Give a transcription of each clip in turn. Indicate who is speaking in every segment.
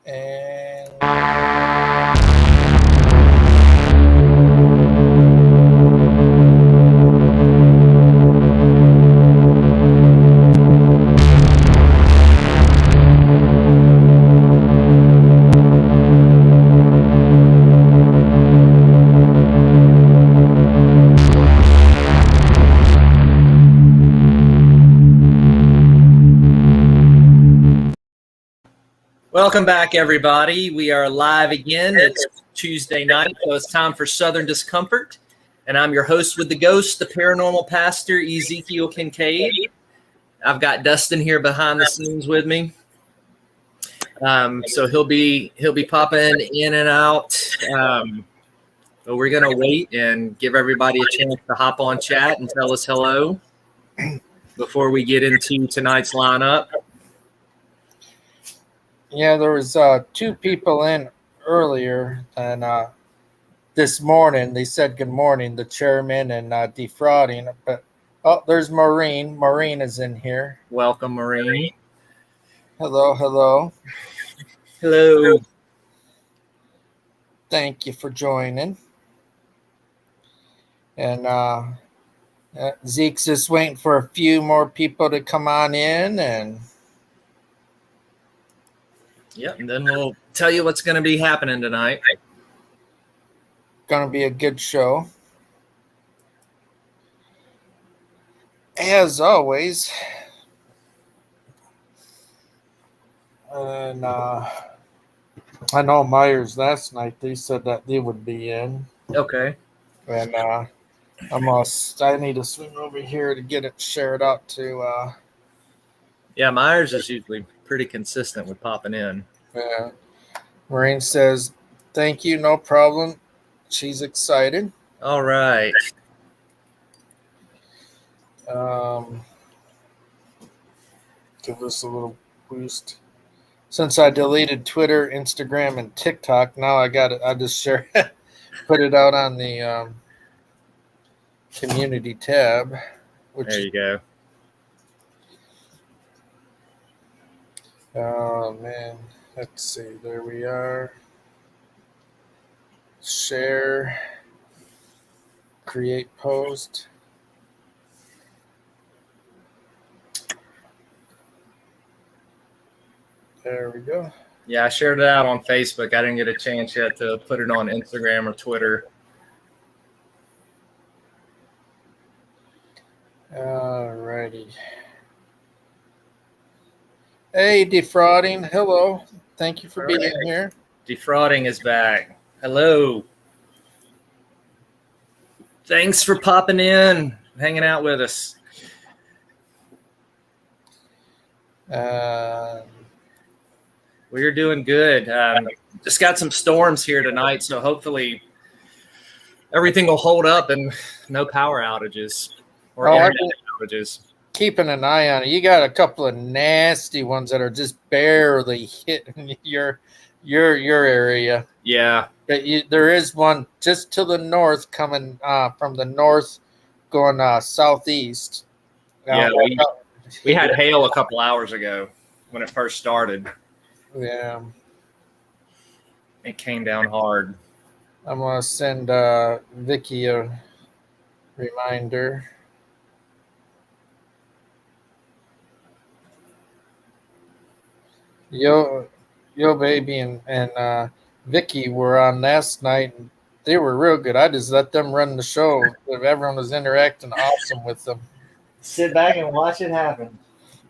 Speaker 1: And
Speaker 2: welcome back, everybody. We are live again. It's Tuesday night, so it's time for Southern Discomfort. And I'm your host with the ghost, the paranormal pastor, Ezekiel Kincade. I've got Dustin here behind the scenes with me. So he'll be popping in and out. But we're gonna wait and give everybody a chance to hop on chat and tell us hello before we get into tonight's lineup.
Speaker 1: yeah, there was two people in earlier, and this morning they said good morning, the chairman and defrauding. But there's Maureen. Maureen is in here.
Speaker 2: Welcome, Maureen.
Speaker 1: Hello, hello.
Speaker 2: Hello.
Speaker 1: Thank you for joining. And Zeke's just waiting for a few more people to come on in, and
Speaker 2: yep, and then we'll tell you what's going to be happening tonight.
Speaker 1: Going to be a good show. As always. And I know Myers last night, they said that they would be in.
Speaker 2: Okay.
Speaker 1: And I need to swing over here to get it shared out to
Speaker 2: Yeah, Myers is usually pretty consistent with popping in.
Speaker 1: Maureen says, thank you, no problem. She's excited.
Speaker 2: All right.
Speaker 1: Give us a little boost. Since I deleted Twitter, Instagram, and TikTok, now I got it. I just share it, put it out on the community tab.
Speaker 2: There you go.
Speaker 1: Oh man, let's see. There we are. Share. Create post. There we go.
Speaker 2: Yeah, I shared it out on Facebook. I didn't get a chance yet to put it on Instagram or Twitter.
Speaker 1: All righty. Hey, defrauding. Hello. Thank you for being here.
Speaker 2: Defrauding is back. Hello. Thanks for popping in, hanging out with us. We're doing good. Just got some storms here tonight, so hopefully everything will hold up and no power outages or internet outages.
Speaker 1: Keeping an eye on it. You got a couple of nasty ones that are just barely hitting your area.
Speaker 2: Yeah.
Speaker 1: But there is one just to the north coming from the north going southeast.
Speaker 2: Yeah, we had hail a couple hours ago when it first started.
Speaker 1: Yeah.
Speaker 2: It came down hard.
Speaker 1: I'm going to send Vickie a reminder. Yo baby and Vickie were on last night, and they were real good. I just let them run the show. Everyone was interacting awesome with them.
Speaker 2: Sit back and watch it happen.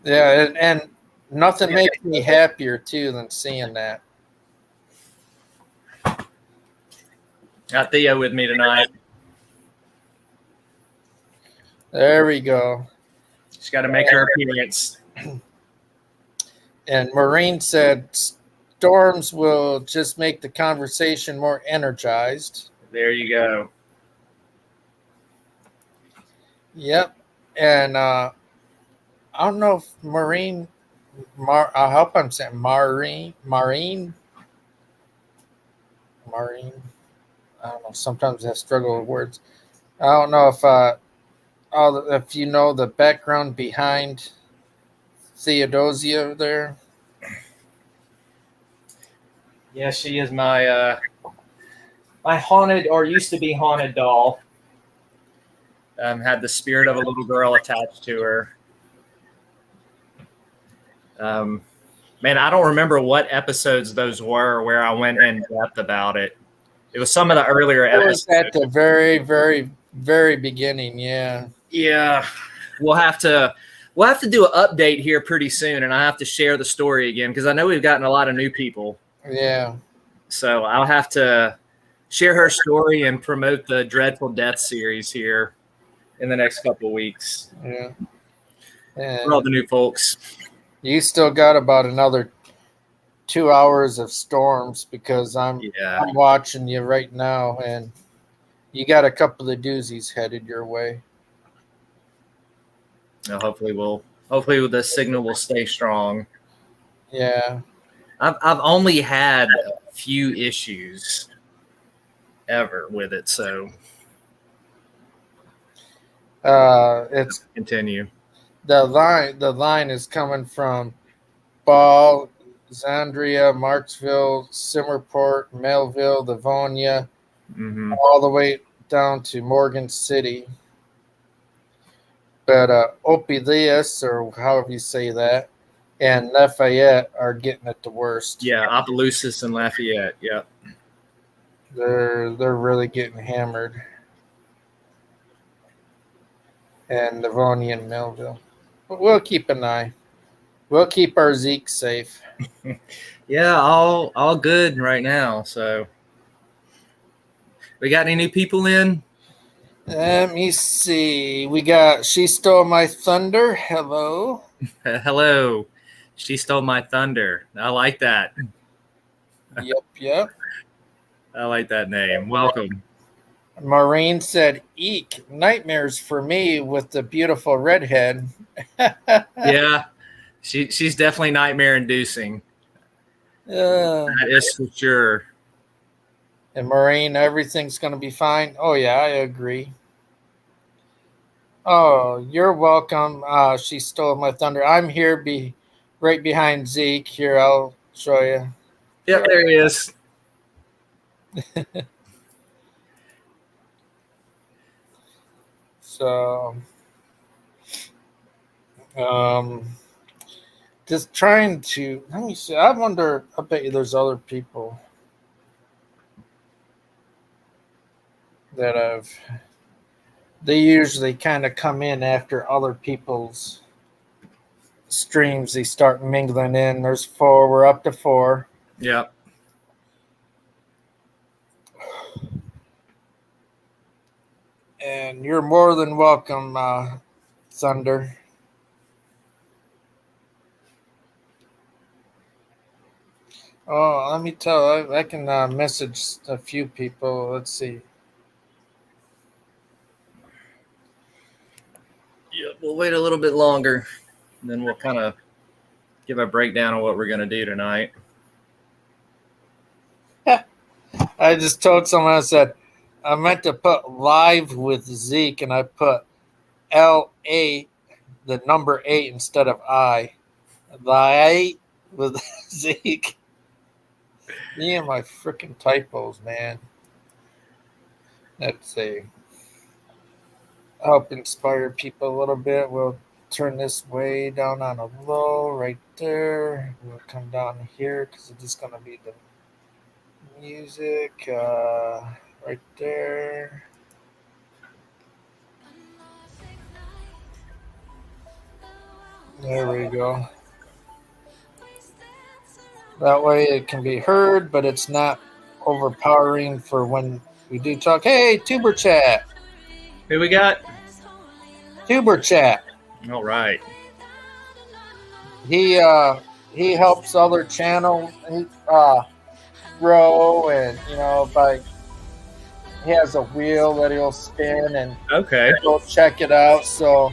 Speaker 1: Yeah, and nothing makes me happier too than seeing that.
Speaker 2: Got Theo with me tonight.
Speaker 1: There we go.
Speaker 2: She's got to make her appearance.
Speaker 1: And Maureen said storms will just make the conversation more energized.
Speaker 2: There you go.
Speaker 1: Yep. And I don't know if Maureen, I hope I'm saying Maureen. I don't know. Sometimes I struggle with words. I don't know if you know the background behind Theodosia there.
Speaker 2: Yeah, she is my my haunted, or used to be haunted doll. Had the spirit of a little girl attached to her. Man, I don't remember what episodes those were where I went in depth about it. It was some of the earlier
Speaker 1: It was
Speaker 2: episodes.
Speaker 1: at the very, very, very beginning. Yeah.
Speaker 2: Yeah, we'll have to do an update here pretty soon, and I have to share the story again because I know we've gotten a lot of new people.
Speaker 1: Yeah.
Speaker 2: So I'll have to share her story and promote the Dreadful Death series here in the next couple of weeks.
Speaker 1: Yeah.
Speaker 2: For all the new folks.
Speaker 1: You still got about another 2 hours of storms because I'm watching you right now, and you got a couple of doozies headed your way.
Speaker 2: Hopefully the signal will stay strong.
Speaker 1: Yeah.
Speaker 2: I've only had a few issues ever with it, so
Speaker 1: it's
Speaker 2: continue.
Speaker 1: The line is coming from Ball, Zandria, Marksville, Simmerport, Melville, Livonia, all the way down to Morgan City. But Opelousas, or however you say that, and Lafayette are getting it the worst.
Speaker 2: Yeah, Opelousas and Lafayette. Yeah,
Speaker 1: they're really getting hammered. And Livonia and Melville. But we'll keep an eye. We'll keep our Zeke safe.
Speaker 2: Yeah, all good right now. So, we got any new people in?
Speaker 1: Let me see. We got She Stole My Thunder. Hello.
Speaker 2: Hello. She Stole My Thunder. I like that.
Speaker 1: Yep.
Speaker 2: I like that name. Welcome.
Speaker 1: Maureen said, "Eek, nightmares for me with the beautiful redhead."
Speaker 2: Yeah, she's definitely nightmare inducing. That is for sure.
Speaker 1: And Maureen, everything's going to be fine. Oh yeah, I agree. Oh, you're welcome. She Stole My Thunder. I'm here, right behind Zeke. Here, I'll show you.
Speaker 2: Yep, there he is.
Speaker 1: So, just trying to, let me see. I wonder, I bet you there's other people that they usually kind of come in after other people's streams. They start mingling in. There's 4. We're up to 4.
Speaker 2: Yep.
Speaker 1: And you're more than welcome, Thunder. Oh, let me tell. I can message a few people. Let's see.
Speaker 2: Yeah, we'll wait a little bit longer, and then we'll kind of give a breakdown of what we're going to do tonight.
Speaker 1: I just told someone, I said, I meant to put live with Zeke, and I put L8, the number 8 instead of I. Live with Zeke. Me and my freaking typos, man. Let's see. Help inspire people a little bit. We'll turn this way down on a low right there. We'll come down here because it's just going to be the music right there. There we go. That way it can be heard, but it's not overpowering for when we do talk. Hey, Tuber Chat.
Speaker 2: Who we got?
Speaker 1: Tuber Chat.
Speaker 2: All right.
Speaker 1: He helps other channels grow, and he has a wheel that he'll spin, and go check it out. So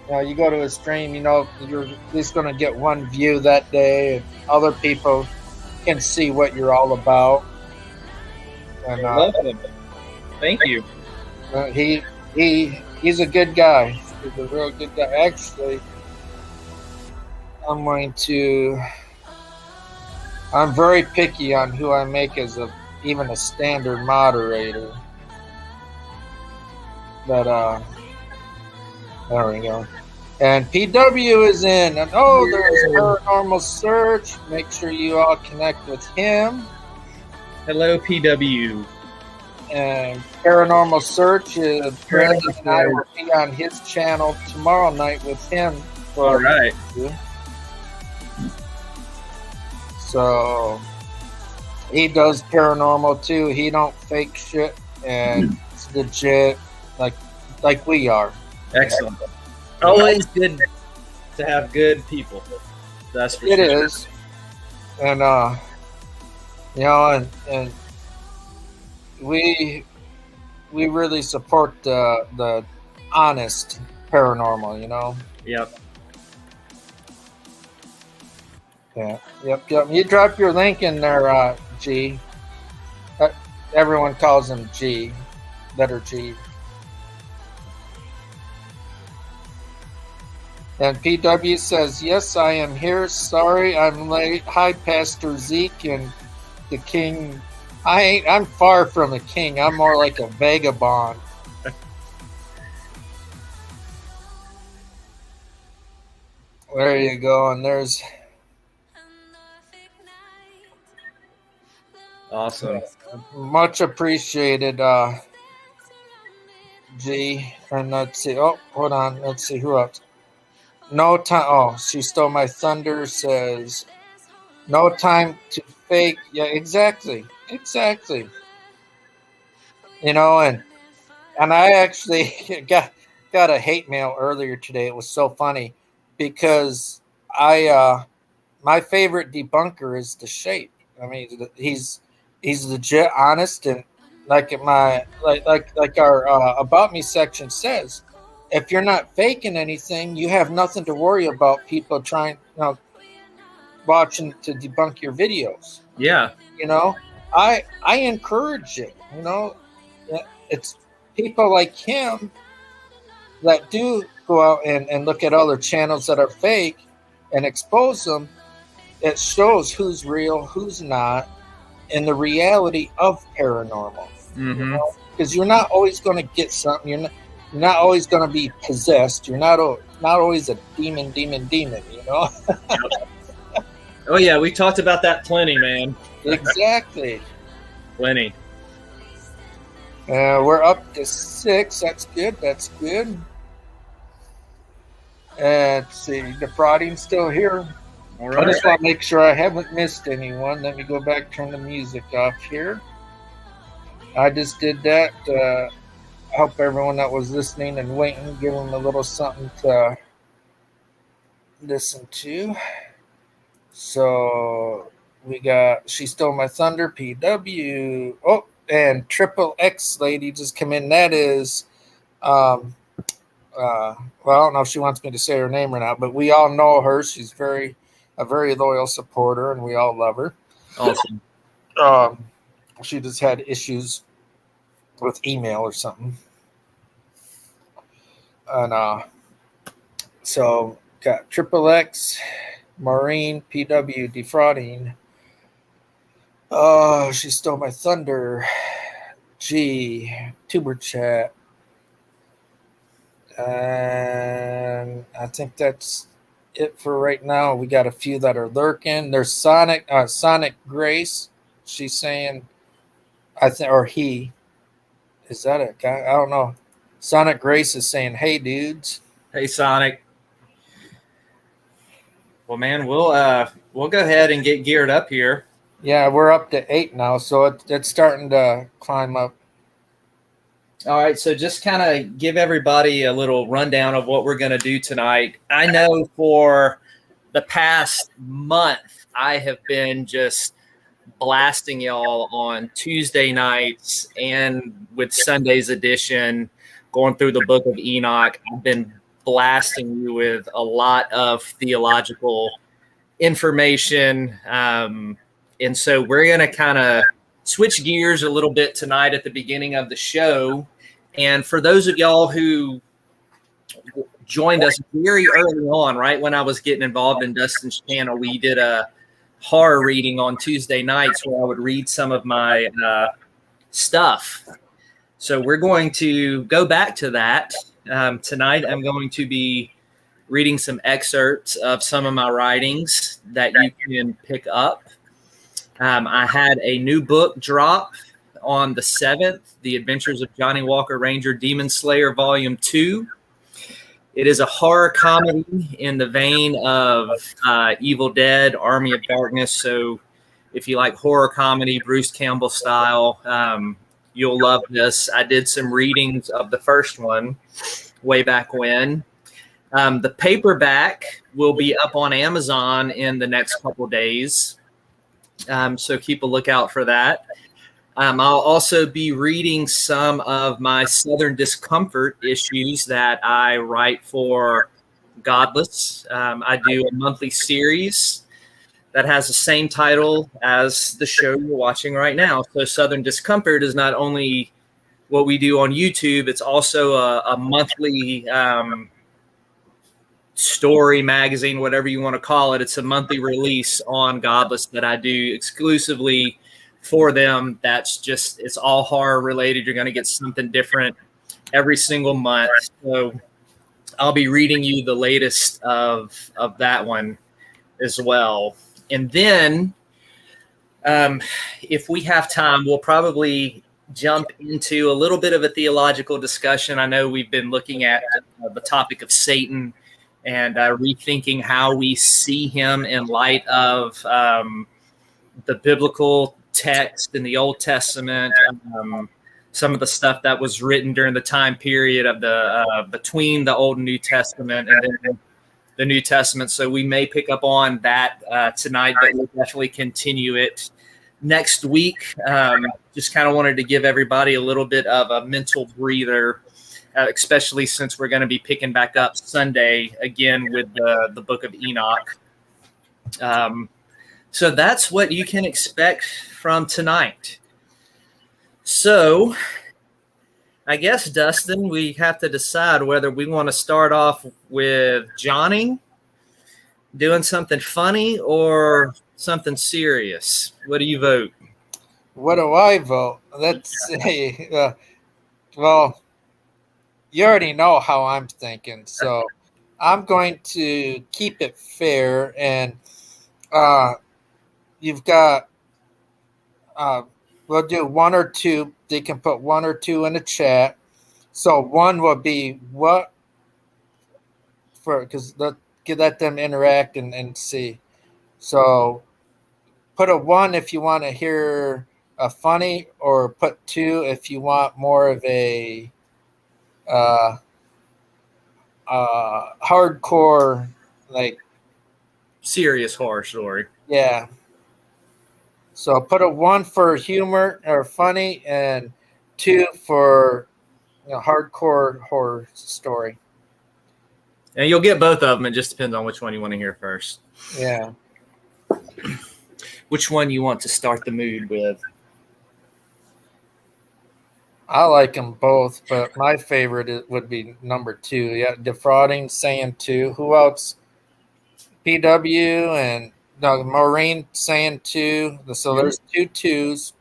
Speaker 1: you go to his stream, you're at least going to get one view that day, and other people can see what you're all about. And
Speaker 2: thank you.
Speaker 1: He's a good guy. He's a real good guy. Actually, I'm going to I'm very picky on who I make as even a standard moderator. But there we go. And PW is in. And there's Paranormal Search. Make sure you all connect with him.
Speaker 2: Hello, PW.
Speaker 1: And Paranormal Search is Brandon and I will be on his channel tomorrow night with him.
Speaker 2: All right.
Speaker 1: So he does paranormal too. He don't fake shit, and it's legit, like we are.
Speaker 2: Excellent. Always good to have good people. That's for sure.
Speaker 1: It is, and and we really support the honest paranormal.
Speaker 2: Yep.
Speaker 1: Yeah. Yep. You drop your link in there, G. Everyone calls him G. Letter G. And PW says, yes, I am here. Sorry, I'm late. Hi, Pastor Zeke and the king. I'm far from a king. I'm more like a vagabond. There you go. And there's...
Speaker 2: Awesome.
Speaker 1: Much appreciated, G. And let's see. Oh, hold on. Let's see who else. No time. Oh, She Stole My Thunder says, no time to fake. Yeah, exactly. And I actually got a hate mail earlier today. It was so funny because my favorite debunker is The Shape. I mean, he's legit honest, and like our about me section says, if you're not faking anything, you have nothing to worry about people trying, watching to debunk your videos.
Speaker 2: Yeah.
Speaker 1: I encourage it. It's people like him that do go out and look at other channels that are fake and expose them. It shows who's real, who's not, and the reality of paranormal. Because you're not always going to get something. You're not always going to be possessed. You're not always a demon.
Speaker 2: Oh yeah, we talked about that plenty, man.
Speaker 1: Exactly.
Speaker 2: Plenty.
Speaker 1: We're up to 6. That's good. Let's see. Defrauding's still here.
Speaker 2: All right.
Speaker 1: I just want to make sure I haven't missed anyone. Let me go back, turn the music off here. I just did that. I hope everyone that was listening and waiting, give them a little something to listen to. So we got She Stole My Thunder, PW. Oh, and Triple X lady just come in. That is, well, I don't know if she wants me to say her name or not, but we all know her. She's a very loyal supporter, and we all love her.
Speaker 2: Awesome.
Speaker 1: She just had issues with email or something. And so got Triple X, Maureen, PW, Defrauding. She Stole My Thunder. G, Tuber Chat. And I think that's it for right now. We got a few that are lurking. There's Sonic Grace. She's saying, or he. Is that a guy? I don't know. Sonic Grace is saying, hey, dudes.
Speaker 2: Hey, Sonic. Well, man, we'll go ahead and get geared up here.
Speaker 1: Yeah, we're up to 8 now, so it's starting to climb up.
Speaker 2: All right, so just kind of give everybody a little rundown of what we're going to do tonight. I know for the past month, I have been just blasting y'all on Tuesday nights and with Sunday's edition, going through the book of Enoch. I've been blasting you with a lot of theological information. And so we're going to kind of switch gears a little bit tonight at the beginning of the show. And for those of y'all who joined us very early on, right when I was getting involved in Dustin's channel, we did a horror reading on Tuesday nights where I would read some of my stuff. So we're going to go back to that. Tonight I'm going to be reading some excerpts of some of my writings that you can pick up. I had a new book drop on the 7th, The Adventures of Johnny Walker Ranger Demon Slayer Volume 2. It is a horror comedy in the vein of Evil Dead, Army of Darkness. So if you like horror comedy, Bruce Campbell style, you'll love this. I did some readings of the first one way back when. The paperback will be up on Amazon in the next couple days. So keep a lookout for that. I'll also be reading some of my Southern Discomfort issues that I write for Godless. I do a monthly series that has the same title as the show you're watching right now. So Southern Discomfort is not only what we do on YouTube, it's also a monthly story magazine, whatever you want to call it. It's a monthly release on Godless that I do exclusively for them. That's just, it's all horror related. You're going to get something different every single month. So I'll be reading you the latest of that one as well. And then if we have time, we'll probably jump into a little bit of a theological discussion. I know we've been looking at the topic of Satan and rethinking how we see him in light of the biblical text in the Old Testament, some of the stuff that was written during the time period of the between the Old and New Testament and then the New Testament. So we may pick up on that tonight, but we'll definitely continue it next week. Just kind of wanted to give everybody a little bit of a mental breather, especially since we're going to be picking back up Sunday again with the Book of Enoch. So that's what you can expect from tonight. So I guess, Dustin, we have to decide whether we want to start off with Johnny doing something funny or something serious. What do you vote?
Speaker 1: What do I vote? Let's see. Well, you already know how I'm thinking, so I'm going to keep it fair. And you've got, we'll do one or two. They can put one or two in the chat. So one will be what for, because let them interact and see. So put a 1 if you want to hear a funny, or put 2 if you want more of a hardcore, like
Speaker 2: serious horror story.
Speaker 1: Yeah. So put a 1 for humor or funny, and 2 for hardcore horror story.
Speaker 2: And you'll get both of them. It just depends on which one you want to hear first.
Speaker 1: Yeah.
Speaker 2: Which one you want to start the mood with?
Speaker 1: I like them both, but my favorite would be number 2. Yeah, defrauding, saying 2. Who else? PW and Maureen saying 2. So there's 2 2s.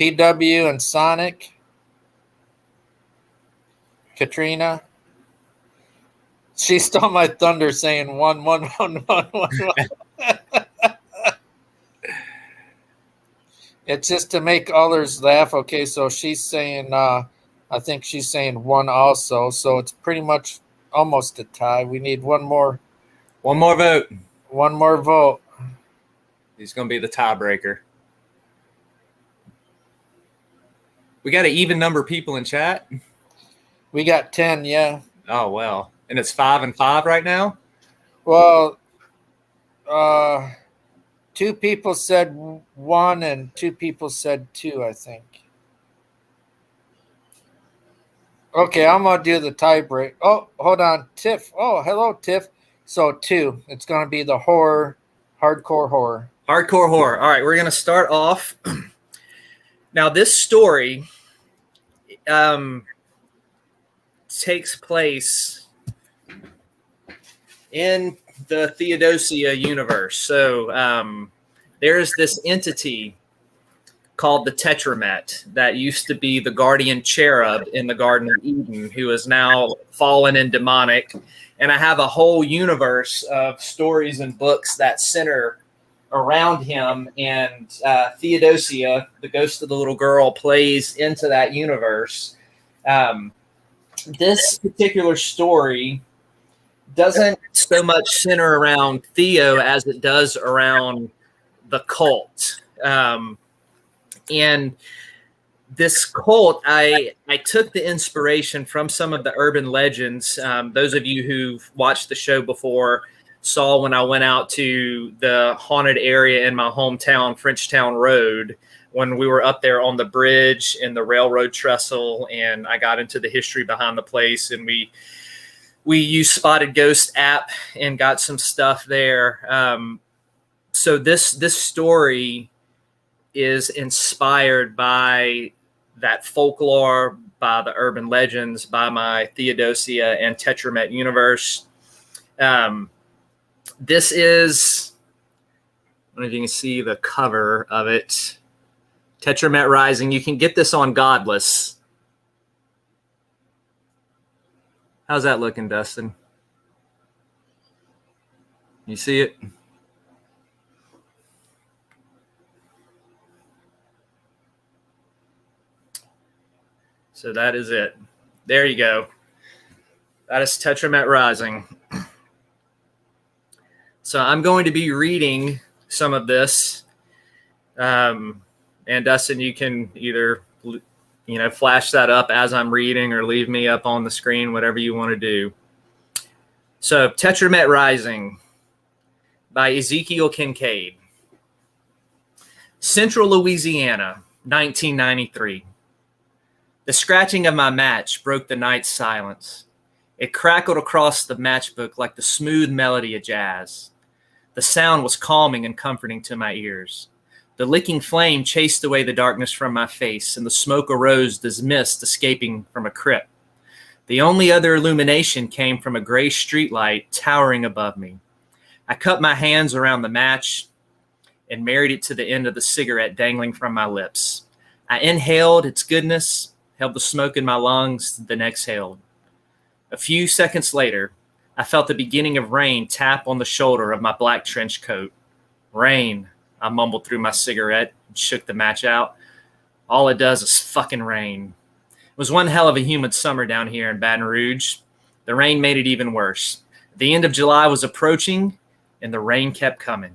Speaker 1: PW and Sonic. Katrina. She stole my thunder saying 1 1 1 1 1 1. It's just to make others laugh. Okay, so she's saying, I think she's saying 1 also. So it's pretty much almost a tie. We need one more.
Speaker 2: One more vote.
Speaker 1: One more vote.
Speaker 2: He's going to be the tiebreaker. We got an even number of people in chat.
Speaker 1: We got 10, yeah.
Speaker 2: Oh, well. And it's 5 and 5 right now?
Speaker 1: Well, 2 people said 1 and 2 people said 2, I think. Okay, I'm going to do the tiebreak. Oh, hold on. Tiff. Oh, hello, Tiff. So 2. It's going to be the horror, hardcore horror.
Speaker 2: Hardcore horror. All right, we're going to start off. Now, this story takes place in the Theodosia universe. So There's this entity called the tetramet that used to be the guardian cherub in the Garden of Eden, who is now fallen and demonic. And I have a whole universe of stories and books that center around him. And Theodosia, the ghost of the little girl, plays into that universe. This particular story doesn't so much center around Theo as it does around the cult. And this cult, I took the inspiration from some of the urban legends. Those of you who've watched the show before saw when I went out to the haunted area in my hometown, Frenchtown Road, when we were up there on the bridge and the railroad trestle, and I got into the history behind the place, and we used Spotted Ghost app and got some stuff there. So this story is inspired by that folklore, by the urban legends, by my Theodosia and Tetramet universe. This is, I don't know if you can see the cover of it, Tetramet Rising. You can get this on Godless. How's that looking, Dustin? You see it? So that is it. There you go. That is Tetramet Rising. So I'm going to be reading some of this. And Dustin, you can either flash that up as I'm reading or leave me up on the screen, whatever you want to do. So Tetramet Rising by Ezekiel Kincade. Central Louisiana, 1993. The scratching of my match broke the night's silence. It crackled across the matchbook like the smooth melody of jazz. The sound was calming and comforting to my ears. The licking flame chased away the darkness from my face, and the smoke arose as mist escaping from a crypt. The only other illumination came from a gray streetlight towering above me. I cupped my hands around the match and married it to the end of the cigarette dangling from my lips. I inhaled its goodness, held the smoke in my lungs, then exhaled. A few seconds later, I felt the beginning of rain tap on the shoulder of my black trench coat. Rain, I mumbled through my cigarette and shook the match out. All it does is fucking rain. It was one hell of a humid summer down here in Baton Rouge. The rain made it even worse. The end of July was approaching, and the rain kept coming.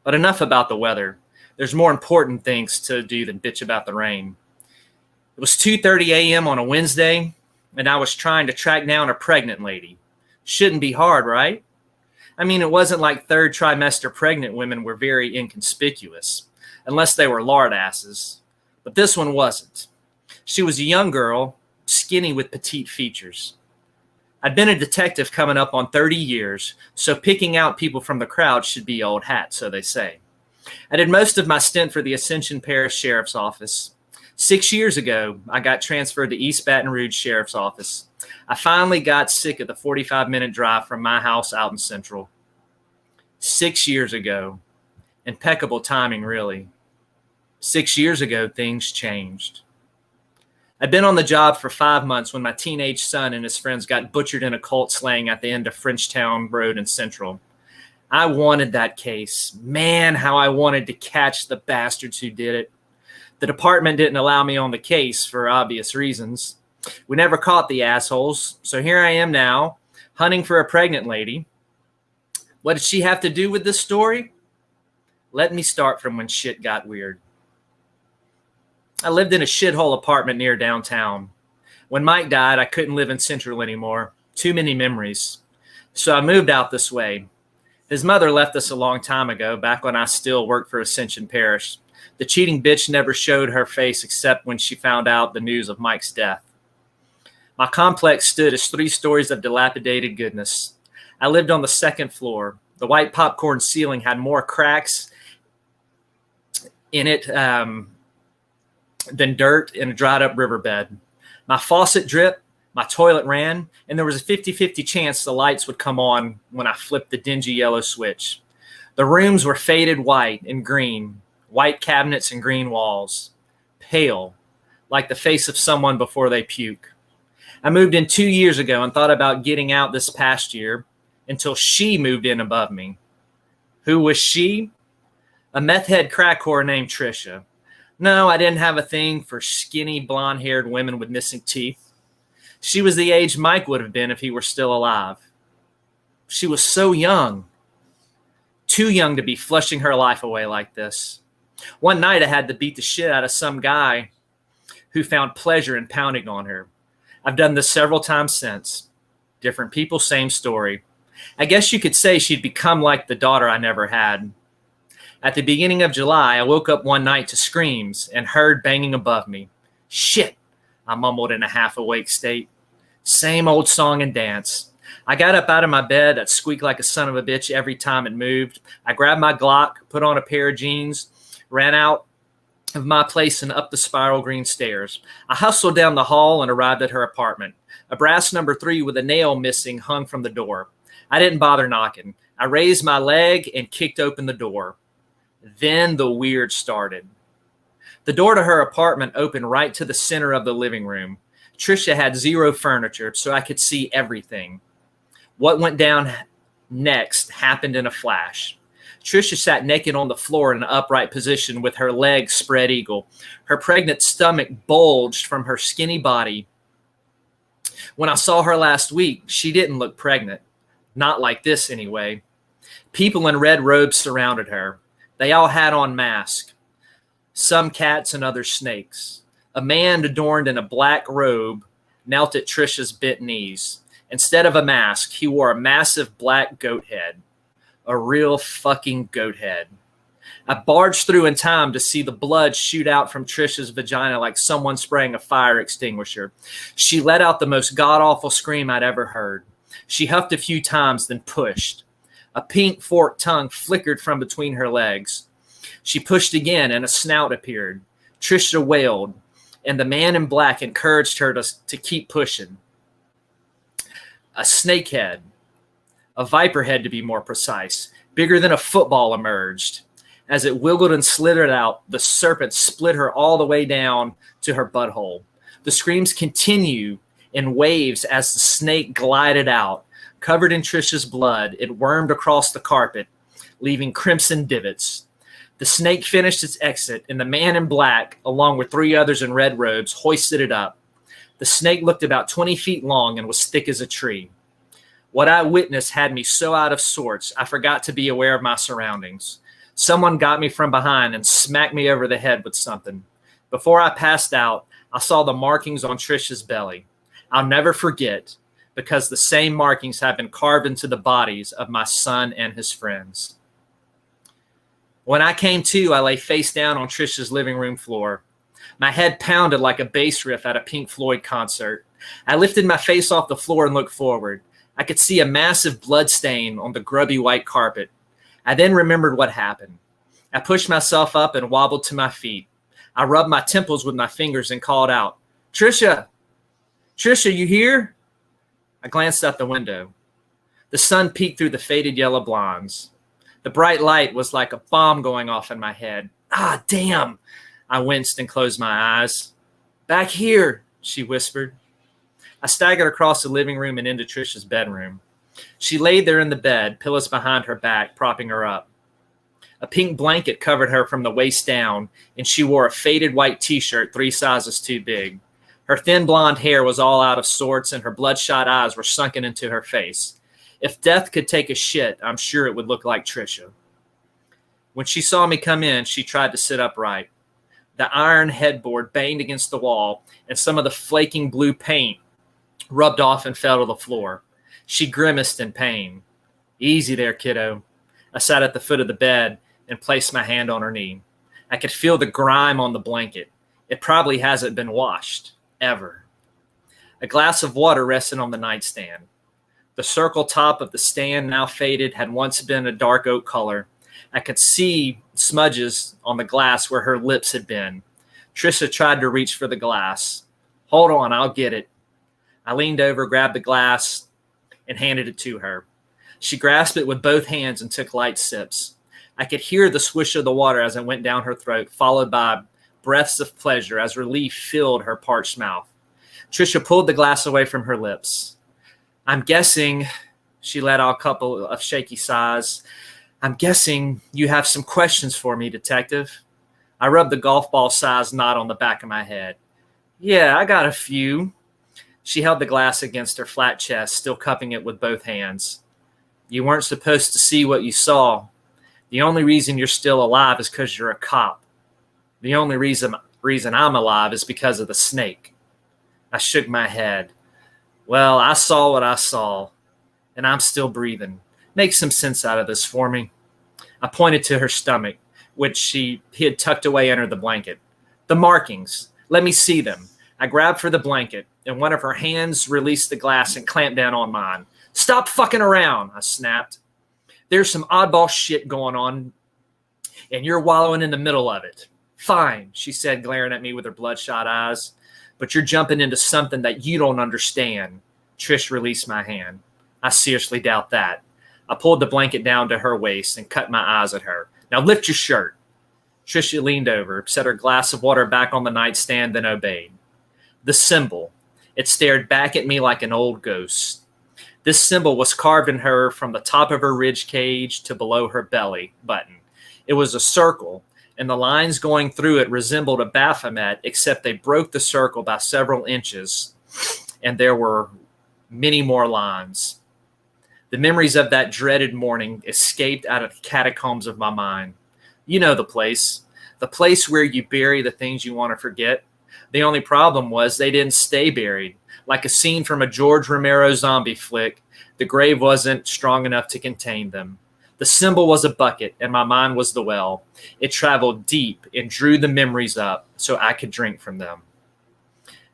Speaker 2: But enough about the weather. There's more important things to do than bitch about the rain. It was 2:30 a.m. on a Wednesday, and I was trying to track down a pregnant lady. Shouldn't be hard, right? I mean, it wasn't like third trimester pregnant women were very inconspicuous, unless they were lard asses. But this one wasn't. She was a young girl, skinny with petite features. I'd been a detective coming up on 30 years, so picking out people from the crowd should be old hat, so they say. I did most of my stint for the Ascension Parish Sheriff's Office. 6 years ago, I got transferred to East Baton Rouge Sheriff's Office. I finally got sick of the 45-minute drive from my house out in Central. 6 years ago. Impeccable timing, really. 6 years ago, things changed. I'd been on the job for 5 months when my teenage son and his friends got butchered in a cult slaying at the end of Frenchtown Road in Central. I wanted that case. Man, how I wanted to catch the bastards who did it. The department didn't allow me on the case for obvious reasons. We never caught the assholes, so here I am now, hunting for a pregnant lady. What did she have to do with this story? Let me start from when shit got weird. I lived in a shithole apartment near downtown. When Mike died, I couldn't live in Central anymore. Too many memories. So I moved out this way. His mother left us a long time ago, back when I still worked for Ascension Parish. The cheating bitch never showed her face except when she found out the news of Mike's death. My complex stood as 3 stories of dilapidated goodness. I lived on the 2nd floor. The white popcorn ceiling had more cracks in it than dirt in a dried up riverbed. My faucet dripped, my toilet ran, and there was a 50-50 chance the lights would come on when I flipped the dingy yellow switch. The rooms were faded white and green, white cabinets and green walls, pale, like the face of someone before they puke. I moved in 2 years ago and thought about getting out this past year until she moved in above me. Who was she? A meth head crack whore named Trisha. No, I didn't have a thing for skinny, blonde-haired women with missing teeth. She was the age Mike would have been if he were still alive. She was so young. Too young to be flushing her life away like this. One night I had to beat the shit out of some guy who found pleasure in pounding on her. I've done this several times since. Different people, same story. I guess you could say she'd become like the daughter I never had. At the beginning of July, I woke up one night to screams and heard banging above me. Shit, I mumbled in a half-awake state. Same old song and dance. I got up out of my bed. I'd squeak like a son of a bitch every time it moved. I grabbed my Glock, put on a pair of jeans, ran out of my place and up the spiral green stairs. I hustled down the hall and arrived at her apartment. A brass number 3 with a nail missing hung from the door. I didn't bother knocking. I raised my leg and kicked open the door. Then the weird started. The door to her apartment opened right to the center of the living room. Trisha had zero furniture, so I could see everything. What went down next happened in a flash. Trisha sat naked on the floor in an upright position with her legs spread eagle. Her pregnant stomach bulged from her skinny body. When I saw her last week, she didn't look pregnant. Not like this, anyway. People in red robes surrounded her. They all had on masks. Some cats and others snakes. A man adorned in a black robe knelt at Trisha's bent knees. Instead of a mask, he wore a massive black goat head. A real fucking goat head. I barged through in time to see the blood shoot out from Trisha's vagina like someone spraying a fire extinguisher. She let out the most god-awful scream I'd ever heard. She huffed a few times, then pushed. A pink forked tongue flickered from between her legs. She pushed again, and a snout appeared. Trisha wailed, and the man in black encouraged her to keep pushing. A snake head, a viper head to be more precise, bigger than a football emerged. As it wiggled and slithered out, the serpent split her all the way down to her butthole. The screams continue in waves as the snake glided out. Covered in Trisha's blood, it wormed across the carpet, leaving crimson divots. The snake finished its exit, and the man in black, along with 3 others in red robes, hoisted it up. The snake looked about 20 feet long and was thick as a tree. What I witnessed had me so out of sorts, I forgot to be aware of my surroundings. Someone got me from behind and smacked me over the head with something. Before I passed out, I saw the markings on Trisha's belly. I'll never forget, because the same markings have been carved into the bodies of my son and his friends. When I came to, I lay face down on Trisha's living room floor. My head pounded like a bass riff at a Pink Floyd concert. I lifted my face off the floor and looked forward. I could see a massive blood stain on the grubby white carpet. I then remembered what happened. I pushed myself up and wobbled to my feet. I rubbed my temples with my fingers and called out, "Trisha! Trisha, you here?" I glanced out the window. The sun peeked through the faded yellow blinds. The bright light was like a bomb going off in my head. Ah, damn! I winced and closed my eyes. "Back here," she whispered. I staggered across the living room and into Trisha's bedroom. She laid there in the bed, pillows behind her back, propping her up. A pink blanket covered her from the waist down, and she wore a faded white t-shirt 3 sizes too big. Her thin blonde hair was all out of sorts, and her bloodshot eyes were sunken into her face. If death could take a shit, I'm sure it would look like Trisha. When she saw me come in, she tried to sit upright. The iron headboard banged against the wall, and some of the flaking blue paint rubbed off and fell to the floor. She grimaced in pain. "Easy there, kiddo." I sat at the foot of the bed and placed my hand on her knee. I could feel the grime on the blanket. It probably hasn't been washed, ever. A glass of water rested on the nightstand. The circle top of the stand, now faded, had once been a dark oak color. I could see smudges on the glass where her lips had been. Trisha tried to reach for the glass. "Hold on, I'll get it." I leaned over, grabbed the glass, and handed it to her. She grasped it with both hands and took light sips. I could hear the swish of the water as it went down her throat, followed by breaths of pleasure as relief filled her parched mouth. Trisha pulled the glass away from her lips. I'm guessing, she let out a couple of shaky sighs. I'm guessing you have some questions for me, detective. I rubbed the golf ball-sized knot on the back of my head. Yeah, I got a few. She held the glass against her flat chest, still cupping it with both hands. You weren't supposed to see what you saw. The only reason you're still alive is because you're a cop. The only reason I'm alive is because of the snake. I shook my head. Well, I saw what I saw, and I'm still breathing. Make some sense out of this for me. I pointed to her stomach, which she had tucked away under the blanket. The markings. Let me see them. I grabbed for the blanket, and one of her hands released the glass and clamped down on mine. Stop fucking around, I snapped. There's some oddball shit going on, and you're wallowing in the middle of it. Fine, she said, glaring at me with her bloodshot eyes. But you're jumping into something that you don't understand. Trish released my hand. I seriously doubt that. I pulled the blanket down to her waist and cut my eyes at her. Now lift your shirt. Tricia leaned over, set her glass of water back on the nightstand, then obeyed. The symbol. It stared back at me like an old ghost. This symbol was carved in her from the top of her ribs cage to below her belly button. It was a circle, and the lines going through it resembled a Baphomet, except they broke the circle by several inches, and there were many more lines. The memories of that dreaded morning escaped out of the catacombs of my mind. You know the place where you bury the things you want to forget. The only problem was they didn't stay buried. Like a scene from a George Romero zombie flick, the grave wasn't strong enough to contain them. The symbol was a bucket, and my mind was the well. It traveled deep and drew the memories up so I could drink from them.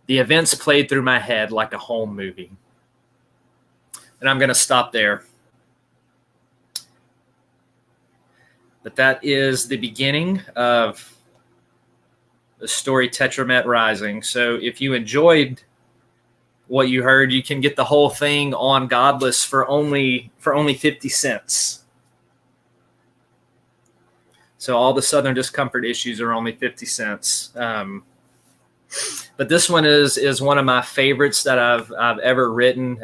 Speaker 2: The events played through my head like a home movie. And I'm going to stop there. But that is the beginning of the story Tetramet Rising. So if you enjoyed what you heard, you can get the whole thing on Godless for only 50 cents. So all the Southern Discomfort issues are only 50 cents. But this one is one of my favorites that I've ever written.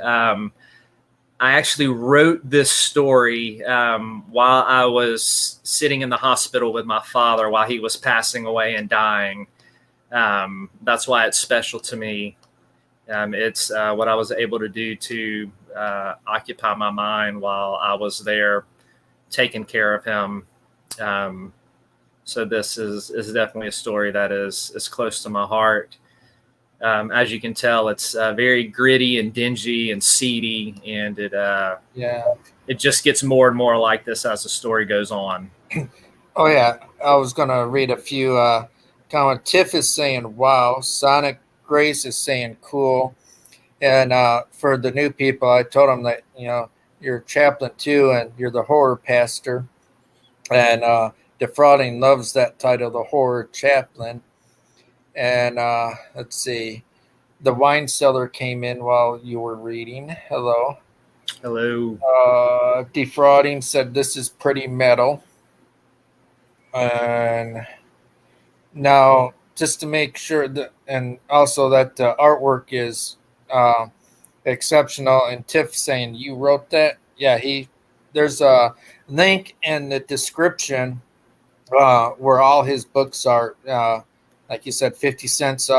Speaker 2: I actually wrote this story while I was sitting in the hospital with my father while he was passing away and dying. That's why it's special to me. It's what I was able to do to occupy my mind while I was there taking care of him. So this is definitely a story that is close to my heart. As you can tell, it's very gritty and dingy and seedy, and it just gets more and more like this as the story goes on.
Speaker 1: Oh yeah, I was gonna read a few. Comment. Tiff is saying wow. Sonic Grace is saying cool, and for the new people, I told them that you're a chaplain too, and you're the horror pastor, and Defrauding loves that title, the horror chaplain. And let's see, the wine cellar came in while you were reading. Hello. Defrauding said this is pretty metal. And now, just to make sure that, and also that the artwork is exceptional. And Tiff saying you wrote that. Yeah, there's a link in the description where all his books are. Like you said, 50 cents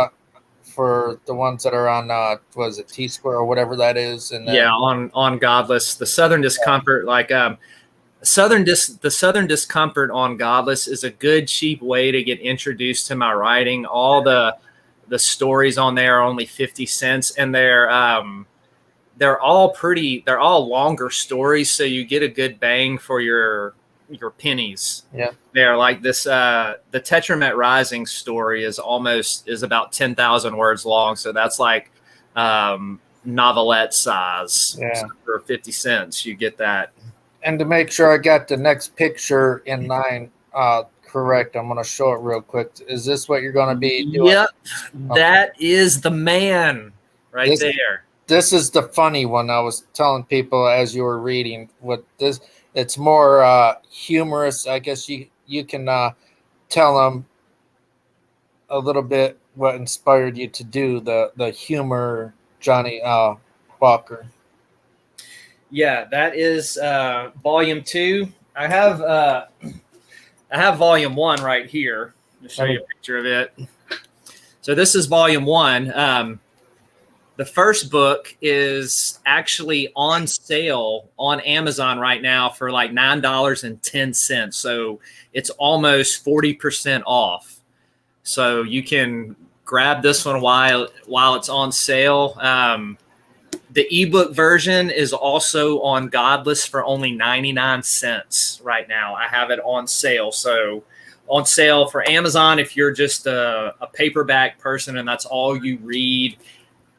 Speaker 1: for the ones that are on, was it T-Square or whatever that is? And then,
Speaker 2: on Godless, the Southern Discomfort, the Southern Discomfort on Godless is a good, cheap way to get introduced to my writing. All the stories on there are only 50 cents, and they're all longer stories, so you get a good bang for your pennies. Yeah, they're like this. The Tetramet Rising story is about 10,000 words long, so that's like novelette size. Yeah. So for 50 cents, you get that.
Speaker 1: And to make sure I got the next picture in line correct, I'm going to show it real quick. Is this what you're going to be doing?
Speaker 2: Yep, okay. That is the man there.
Speaker 1: This is the funny one. I was telling people as you were reading what this. it's more humorous. I guess you can tell them a little bit what inspired you to do the humor, Johnny Walker.
Speaker 2: Yeah, that is volume 2. I have volume 1 right here. I'll show you a picture of it. So this is volume 1. The first book is actually on sale on Amazon right now for like $9.10. So it's almost 40% off. So you can grab this one while it's on sale. The ebook version is also on Godless for only 99 cents right now. I have it on sale. So on sale for Amazon if you're just a paperback person and that's all you read.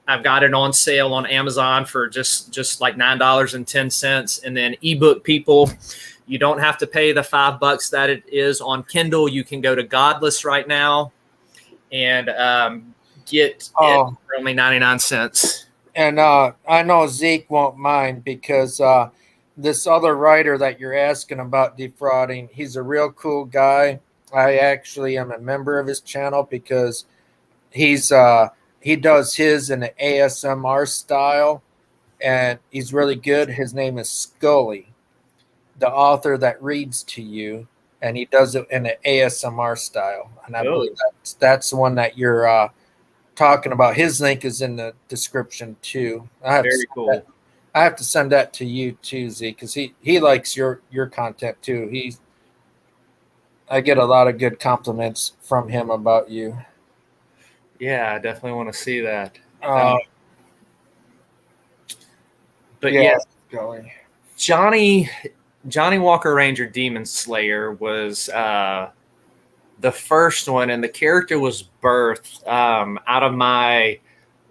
Speaker 2: I've got it on sale on Amazon for just like $9.10. And then ebook people, you don't have to pay the $5 that it is on Kindle. You can go to Godless right now and get it for only 99 cents.
Speaker 1: And I know Zeke won't mind because this other writer that you're asking about defrauding, he's a real cool guy. I actually am a member of his channel because he does his in an ASMR style, and he's really good. His name is Scullys, the author that reads to you, and he does it in an ASMR style. And I believe that's the one that you're talking about. His link is in the description too.
Speaker 2: Very cool.
Speaker 1: I have to send that to you too, Z, because he likes your content too. I get a lot of good compliments from him about you.
Speaker 2: Yeah, I definitely want to see that. But
Speaker 1: yeah,
Speaker 2: Johnny Walker Ranger Demon Slayer was the first one, and the character was birthed out of my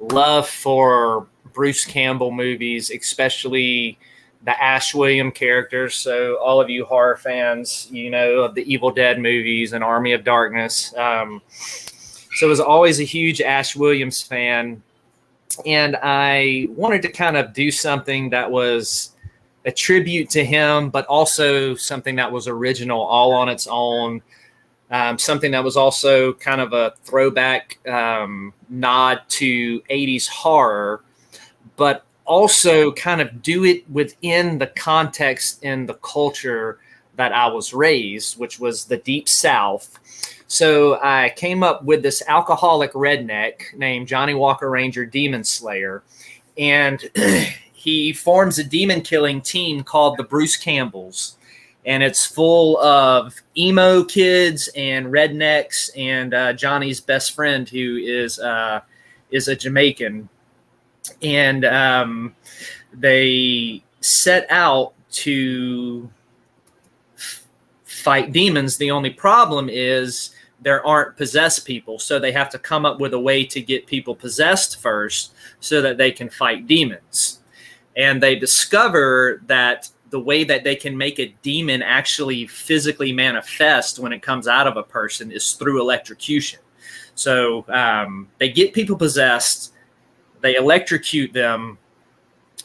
Speaker 2: love for Bruce Campbell movies, especially the Ash William characters. So all of you horror fans, you know, of the Evil Dead movies and Army of Darkness. So I was always a huge Ash Williams fan. And I wanted to kind of do something that was a tribute to him, but also something that was original all on its own. Something that was also kind of a throwback nod to 80s horror, but also kind of do it within the context and the culture that I was raised, which was the Deep South. So I came up with this alcoholic redneck named Johnny Walker Ranger Demon Slayer, and he forms a demon killing team called the Bruce Campbells. And it's full of emo kids and rednecks and Johnny's best friend, who is a Jamaican. And they set out to fight demons. The only problem is there aren't possessed people, so they have to come up with a way to get people possessed first so that they can fight demons. And they discover that the way that they can make a demon actually physically manifest when it comes out of a person is through electrocution. So they get people possessed, they electrocute them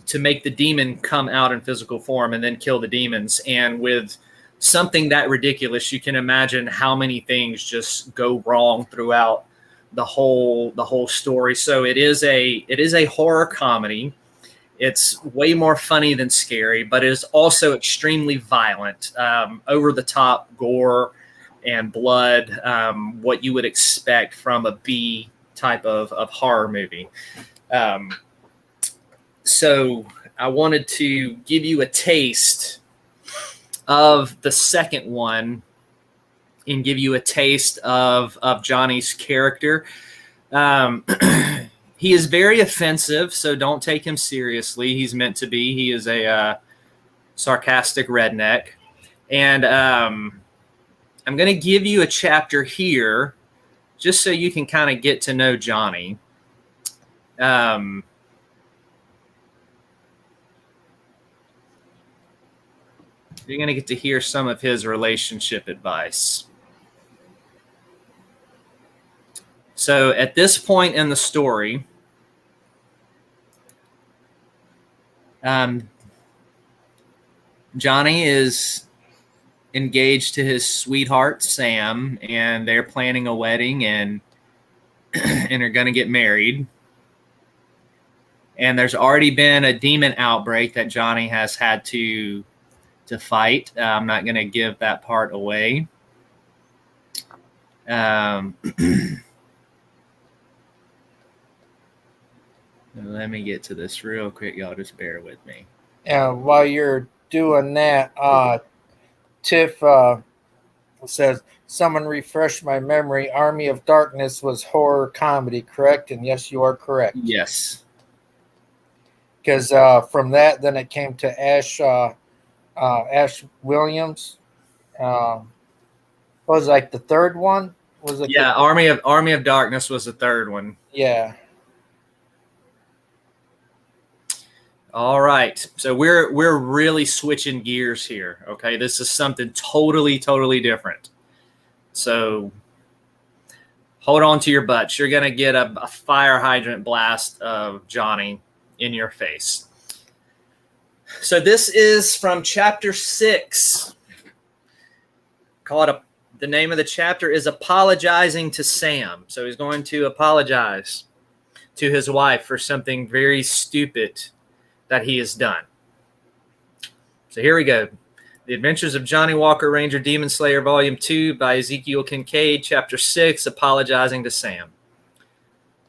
Speaker 2: to make the demon come out in physical form and then kill the demons. And with something that ridiculous, you can imagine how many things just go wrong throughout the whole story. So it is a horror comedy. It's way more funny than scary, but it is also extremely violent, over the top gore and blood, what you would expect from a B type of horror movie. So I wanted to give you a taste of the second one and give you a taste of Johnny's character. He is very offensive, so don't take him seriously. He's meant to be. He is a sarcastic redneck. And I'm going to give you a chapter here just so you can kind of get to know Johnny. You're going to get to hear some of his relationship advice. So at this point in the story, Johnny is engaged to his sweetheart, Sam, and they're planning a wedding and are going to get married. And there's already been a demon outbreak that Johnny has had to fight. I'm not going to give that part away. Let me get to this real quick. Y'all just bear with me.
Speaker 1: And while you're doing that, Tiff says, someone refresh my memory. Army of Darkness was horror comedy, correct? And yes, you are correct.
Speaker 2: Yes.
Speaker 1: Because from that, then it came to Ash Williams. What was like the third one? Was it?
Speaker 2: Yeah, Army of Darkness was the third one.
Speaker 1: Yeah.
Speaker 2: All right. So we're really switching gears here. Okay, this is something totally different. So hold on to your butts. You're gonna get a fire hydrant blast of Johnny in your face. So this is from chapter 6. The name of the chapter is Apologizing to Sam. So he's going to apologize to his wife for something very stupid that he has done. So here we go. The Adventures of Johnny Walker Ranger Demon Slayer Volume 2 by Ezekiel Kincade, Chapter 6, Apologizing to Sam.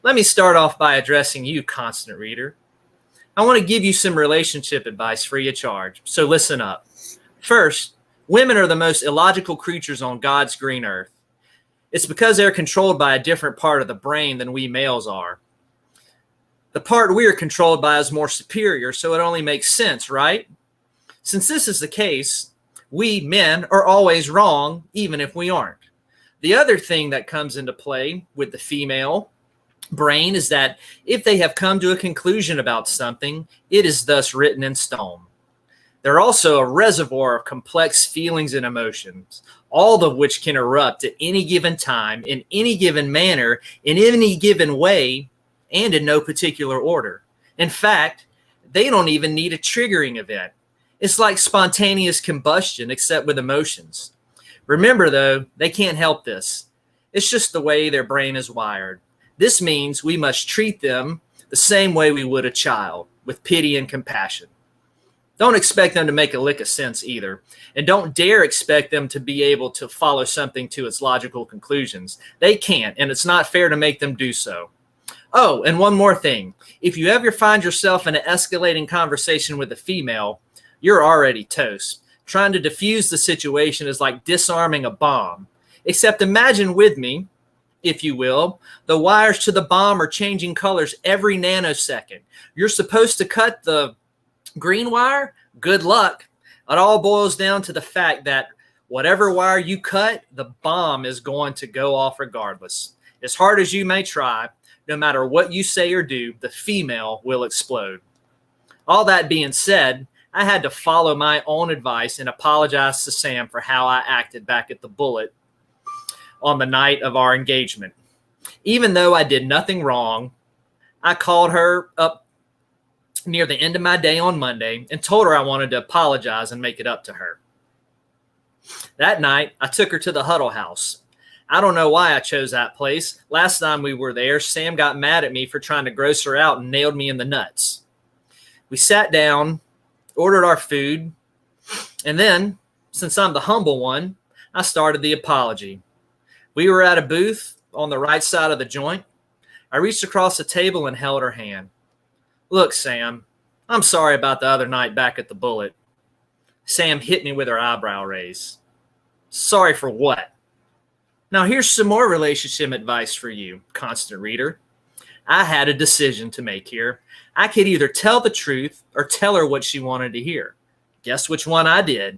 Speaker 2: Let me start off by addressing you, constant reader. I want to give you some relationship advice free of charge, so listen up. First, women are the most illogical creatures on God's green earth. It's because they're controlled by a different part of the brain than we males are. The part we are controlled by is more superior, so it only makes sense, right? Since this is the case, we men are always wrong, even if we aren't. The other thing that comes into play with the female brain is that if they have come to a conclusion about something, it is thus written in stone. They're also a reservoir of complex feelings and emotions, all of which can erupt at any given time, in any given manner, in any given way, and in no particular order. In fact, they don't even need a triggering event. It's like spontaneous combustion, except with emotions. Remember, though, they can't help this. It's just the way their brain is wired. This means we must treat them the same way we would a child, with pity and compassion. Don't expect them to make a lick of sense either. And don't dare expect them to be able to follow something to its logical conclusions. They can't, and it's not fair to make them do so. Oh, and one more thing. If you ever find yourself in an escalating conversation with a female, you're already toast. Trying to defuse the situation is like disarming a bomb. Except imagine with me, if you will, the wires to the bomb are changing colors every nanosecond. You're supposed to cut the green wire? Good luck. It all boils down to the fact that whatever wire you cut, the bomb is going to go off regardless. As hard as you may try, no matter what you say or do, the female will explode. All that being said, I had to follow my own advice and apologize to Sam for how I acted back at the Bullet on the night of our engagement. Even though I did nothing wrong, I called her up near the end of my day on Monday and told her I wanted to apologize and make it up to her. That night, I took her to the Huddle House. I don't know why I chose that place. Last time we were there, Sam got mad at me for trying to gross her out and nailed me in the nuts. We sat down, ordered our food, and then, since I'm the humble one, I started the apology. We were at a booth on the right side of the joint. I reached across the table and held her hand. Look, Sam, I'm sorry about the other night back at the Bullet. Sam hit me with her eyebrow raise. Sorry for what? Now here's some more relationship advice for you, constant reader. I had a decision to make here. I could either tell the truth or tell her what she wanted to hear. Guess which one I did?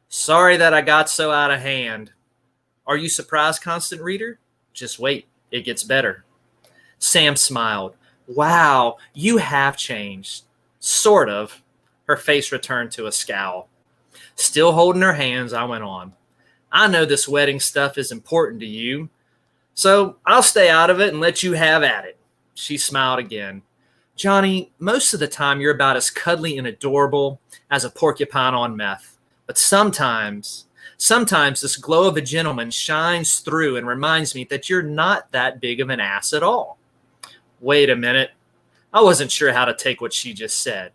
Speaker 2: Sorry that I got so out of hand. Are you surprised, constant reader? Just wait, it gets better. Sam smiled. Wow, you have changed. Sort of. Her face returned to a scowl. Still holding her hands, I went on. I know this wedding stuff is important to you, so I'll stay out of it and let you have at it. She smiled again. Johnny, most of the time you're about as cuddly and adorable as a porcupine on meth. But sometimes this glow of a gentleman shines through and reminds me that you're not that big of an ass at all. Wait a minute. I wasn't sure how to take what she just said.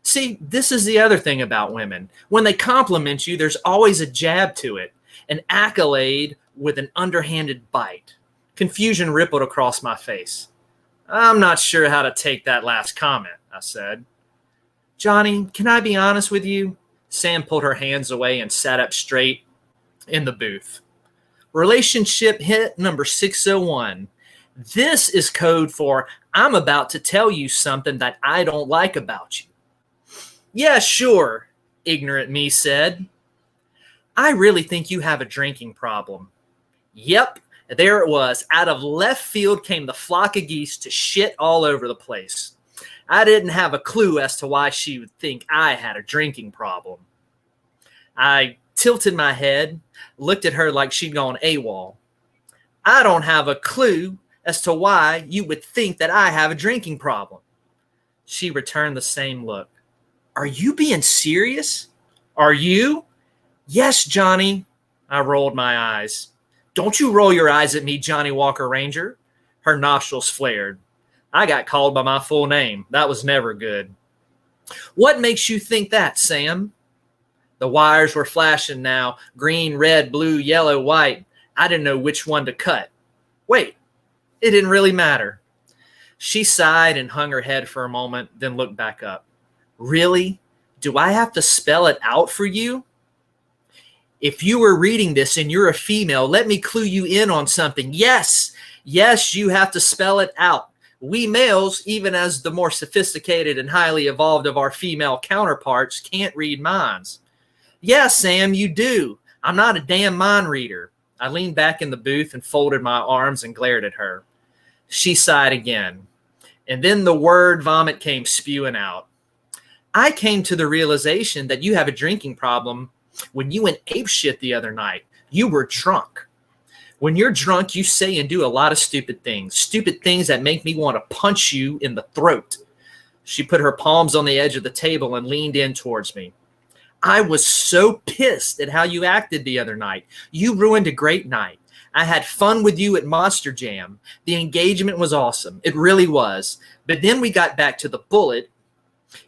Speaker 2: See, this is the other thing about women. When they compliment you, there's always a jab to it, an accolade with an underhanded bite. Confusion rippled across my face. I'm not sure how to take that last comment, I said. Johnny, can I be honest with you? Sam pulled her hands away and sat up straight in the booth. Relationship hit number 601. This is code for I'm about to tell you something that I don't like about you. Yeah, sure, ignorant me said. I really think you have a drinking problem. Yep. There it was. Out of left field came the flock of geese to shit all over the place. I didn't have a clue as to why she would think I had a drinking problem. I tilted my head, looked at her like she'd gone AWOL. I don't have a clue as to why you would think that I have a drinking problem. She returned the same look. Are you being serious? Are you? Yes, Johnny. I rolled my eyes. Don't you roll your eyes at me, Johnny Walker Ranger. Her nostrils flared. I got called by my full name. That was never good. What makes you think that, Sam? The wires were flashing now. Green, red, blue, yellow, white. I didn't know which one to cut. Wait, it didn't really matter. She sighed and hung her head for a moment, then looked back up. Really? Do I have to spell it out for you? If you were reading this and you're a female, let me clue you in on something. Yes, you have to spell it out. We males, even as the more sophisticated and highly evolved of our female counterparts, can't read minds. Yeah, Sam, you do. I'm not a damn mind reader. I leaned back in the booth and folded my arms and glared at her. She sighed again. And then the word vomit came spewing out. I came to the realization that you have a drinking problem when you went apeshit the other night. You were drunk. When you're drunk, you say and do a lot of stupid things that make me want to punch you in the throat. She put her palms on the edge of the table and leaned in towards me. I was so pissed at how you acted the other night. You ruined a great night. I had fun with you at Monster Jam. The engagement was awesome. It really was. But then we got back to the bullet,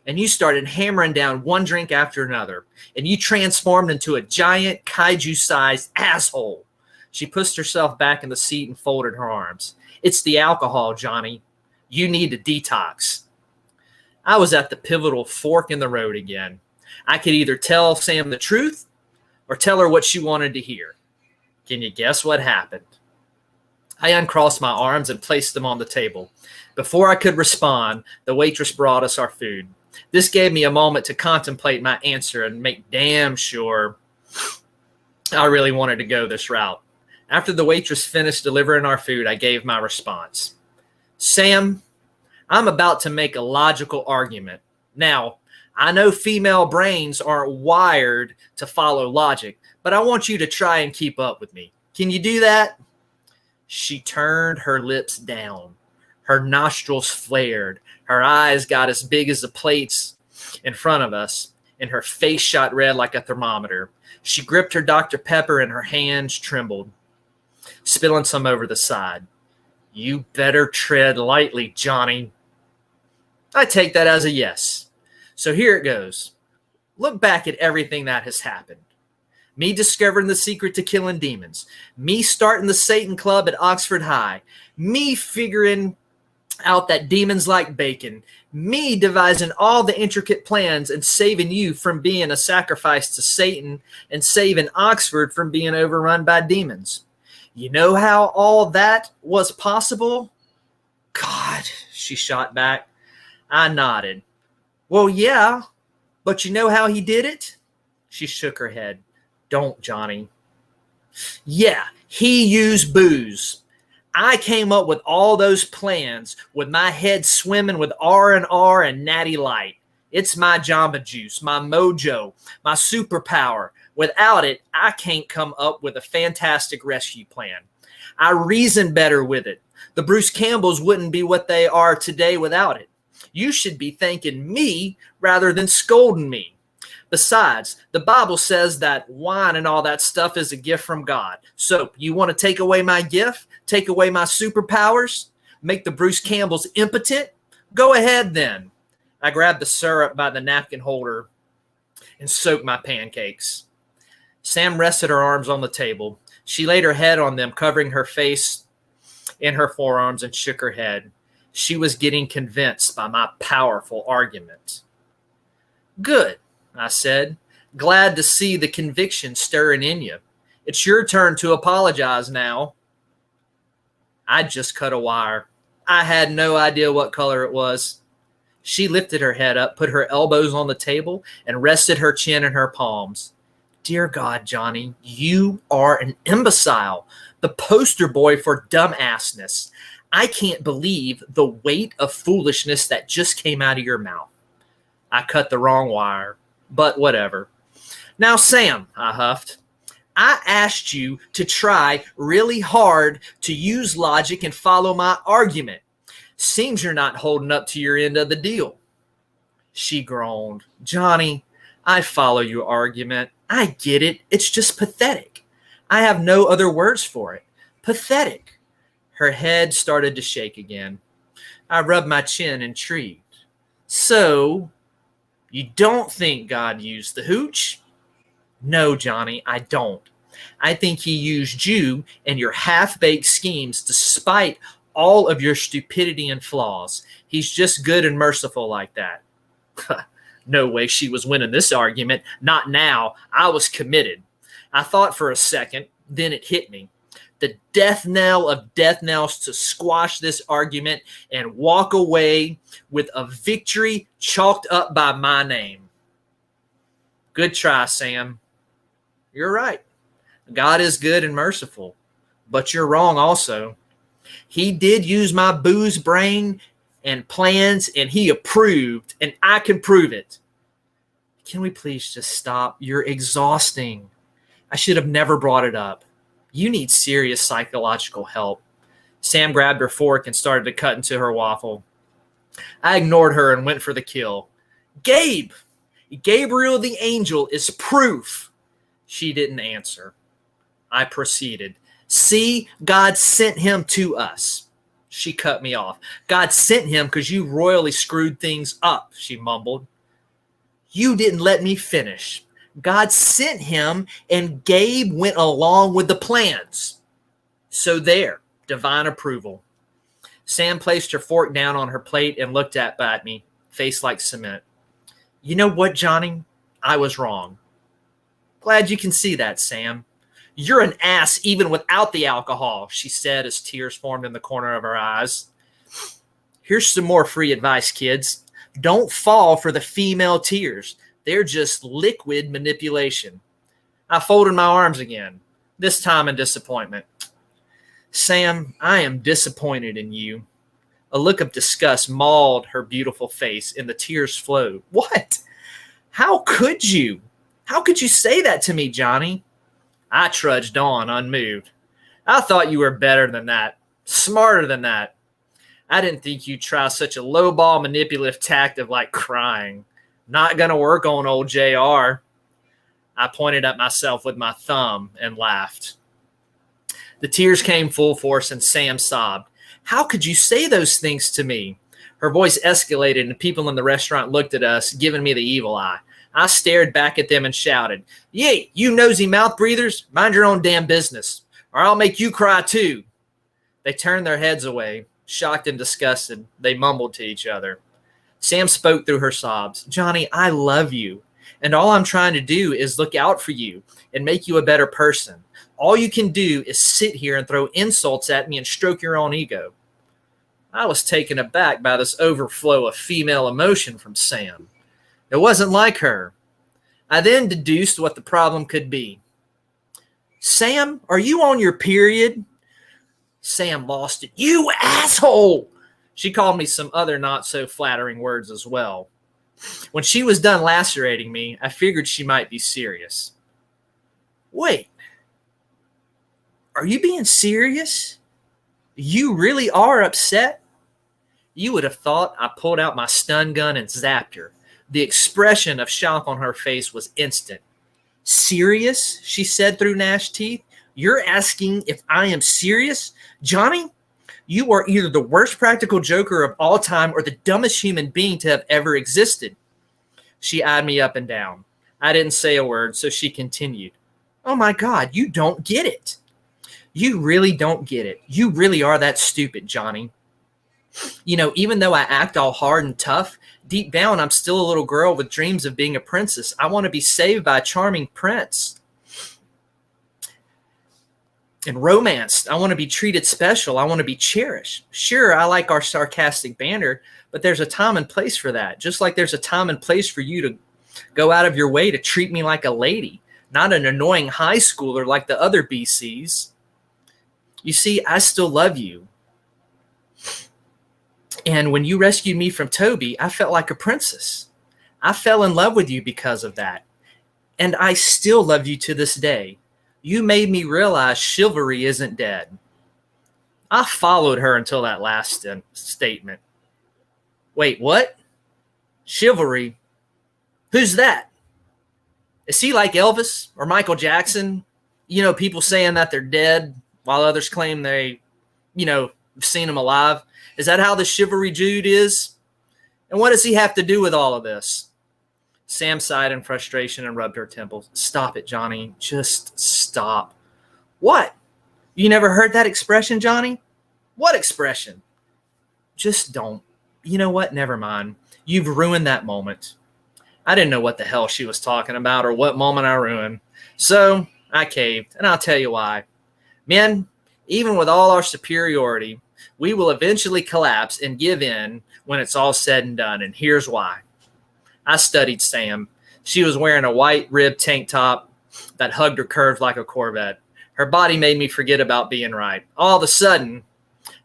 Speaker 2: and you started hammering down one drink after another, and you transformed into a giant kaiju-sized asshole. She pushed herself back in the seat and folded her arms. It's the alcohol, Johnny. You need to detox. I was at the pivotal fork in the road again. I could either tell Sam the truth or tell her what she wanted to hear. Can you guess what happened? I uncrossed my arms and placed them on the table. Before I could respond, the waitress brought us our food. This gave me a moment to contemplate my answer and make damn sure I really wanted to go this route. After the waitress finished delivering our food, I gave my response. Sam, I'm about to make a logical argument. Now, I know female brains aren't wired to follow logic, but I want you to try and keep up with me. Can you do that? She turned her lips down. Her nostrils flared. Her eyes got as big as the plates in front of us, and her face shot red like a thermometer. She gripped her Dr. Pepper, and her hands trembled, spilling some over the side. You better tread lightly, Johnny. I take that as a yes. So here it goes. Look back at everything that has happened. Me discovering the secret to killing demons. Me starting the Satan Club at Oxford High. Me figuring out that demons like bacon. Me devising all the intricate plans and saving you from being a sacrifice to Satan and saving Oxford from being overrun by demons. You know how all that was possible? God, she shot back. I nodded. Well, yeah, but you know how he did it? She shook her head. Don't, Johnny. Yeah, he used booze. I came up with all those plans with my head swimming with R&R and Natty Light. It's my Jamba Juice, my mojo, my superpower. Without it, I can't come up with a fantastic rescue plan. I reason better with it. The Bruce Campbells wouldn't be what they are today without it. You should be thanking me rather than scolding me. Besides, the Bible says that wine and all that stuff is a gift from God. So you want to take away my gift? Take away my superpowers? Make the Bruce Campbells impotent? Go ahead then. I grabbed the syrup by the napkin holder and soaked my pancakes. Sam rested her arms on the table. She laid her head on them, covering her face in her forearms, and shook her head. She was getting convinced by my powerful argument. Good, I said, glad to see the conviction stirring in you. It's your turn to apologize now. I just cut a wire. I had no idea what color it was. She lifted her head up, put her elbows on the table, and rested her chin in her palms. Dear God, Johnny, you are an imbecile, the poster boy for dumbassness. I can't believe the weight of foolishness that just came out of your mouth. I cut the wrong wire, but whatever. Now, Sam, I huffed, I asked you to try really hard to use logic and follow my argument. Seems you're not holding up to your end of the deal. She groaned. Johnny, I follow your argument. I get it. It's just pathetic. I have no other words for it. Pathetic. Her head started to shake again. I rubbed my chin, intrigued. So, you don't think God used the hooch? No, Johnny, I don't. I think he used you and your half-baked schemes despite all of your stupidity and flaws. He's just good and merciful like that. No way she was winning this argument. Not now. I was committed. I thought for a second, then it hit me. The death knell of death knells to squash this argument and walk away with a victory chalked up by my name. Good try, Sam. You're right. God is good and merciful, but you're wrong also. He did use my booze brain and plans, and he approved, and I can prove it. Can we please just stop? You're exhausting. I should have never brought it up. You need serious psychological help. Sam grabbed her fork and started to cut into her waffle. I ignored her and went for the kill. Gabriel the angel is proof. She didn't answer. I proceeded. See, God sent him to us. She cut me off. God sent him because you royally screwed things up, she mumbled. You didn't let me finish. God sent him and Gabe went along with the plans. So there, divine approval. Sam placed her fork down on her plate and looked at me, face like cement. You know what, Johnny? I was wrong. Glad you can see that, Sam. You're an ass even without the alcohol, she said as tears formed in the corner of her eyes. Here's some more free advice, kids. Don't fall for the female tears. They're just liquid manipulation. I folded my arms again, this time in disappointment. Sam, I am disappointed in you. A look of disgust mauled her beautiful face and the tears flowed. What? How could you? How could you say that to me, Johnny? I trudged on, unmoved. I thought you were better than that, smarter than that. I didn't think you'd try such a lowball manipulative tactic like crying. Not gonna work on old JR. I pointed at myself with my thumb and laughed. The tears came full force and Sam sobbed. How could you say those things to me? Her voice escalated and the people in the restaurant looked at us, giving me the evil eye. I stared back at them and shouted, Yay, you nosy mouth breathers, mind your own damn business, or I'll make you cry too. They turned their heads away, shocked and disgusted. They mumbled to each other. Sam spoke through her sobs. Johnny, I love you, and all I'm trying to do is look out for you and make you a better person. All you can do is sit here and throw insults at me and stroke your own ego. I was taken aback by this overflow of female emotion from Sam. It wasn't like her. I then deduced what the problem could be. Sam, are you on your period? Sam lost it. You asshole! She called me some other not so flattering words as well. When she was done lacerating me, I figured she might be serious. Wait, are you being serious? You really are upset? You would have thought I pulled out my stun gun and zapped her. The expression of shock on her face was instant. Serious? She said through gnashed teeth. You're asking if I am serious? Johnny, you are either the worst practical joker of all time or the dumbest human being to have ever existed. She eyed me up and down. I didn't say a word, so she continued. Oh my God, you don't get it. You really don't get it. You really are that stupid, Johnny. You know, even though I act all hard and tough, deep down, I'm still a little girl with dreams of being a princess. I want to be saved by a charming prince and romanced. I want to be treated special. I want to be cherished. Sure, I like our sarcastic banter, but there's a time and place for that. Just like there's a time and place for you to go out of your way to treat me like a lady, not an annoying high schooler like the other BCs. You see, I still love you. And when you rescued me from Toby, I felt like a princess. I fell in love with you because of that. And I still love you to this day. You made me realize chivalry isn't dead. I followed her until that last statement. Wait, what? Chivalry? Who's that? Is he like Elvis or Michael Jackson? You know, people saying that they're dead while others claim they, have seen him alive. Is that how the chivalry Jude is? And what does he have to do with all of this? Sam sighed in frustration and rubbed her temples. Stop it, Johnny. Just stop. What? You never heard that expression, Johnny? What expression? Just don't. You know what? Never mind. You've ruined that moment. I didn't know what the hell she was talking about or what moment I ruined. So I caved, and I'll tell you why. Men, even with all our superiority, we will eventually collapse and give in when it's all said and done, and here's why. I studied Sam. She was wearing a white ribbed tank top that hugged her curves like a Corvette. Her body made me forget about being right. All of a sudden,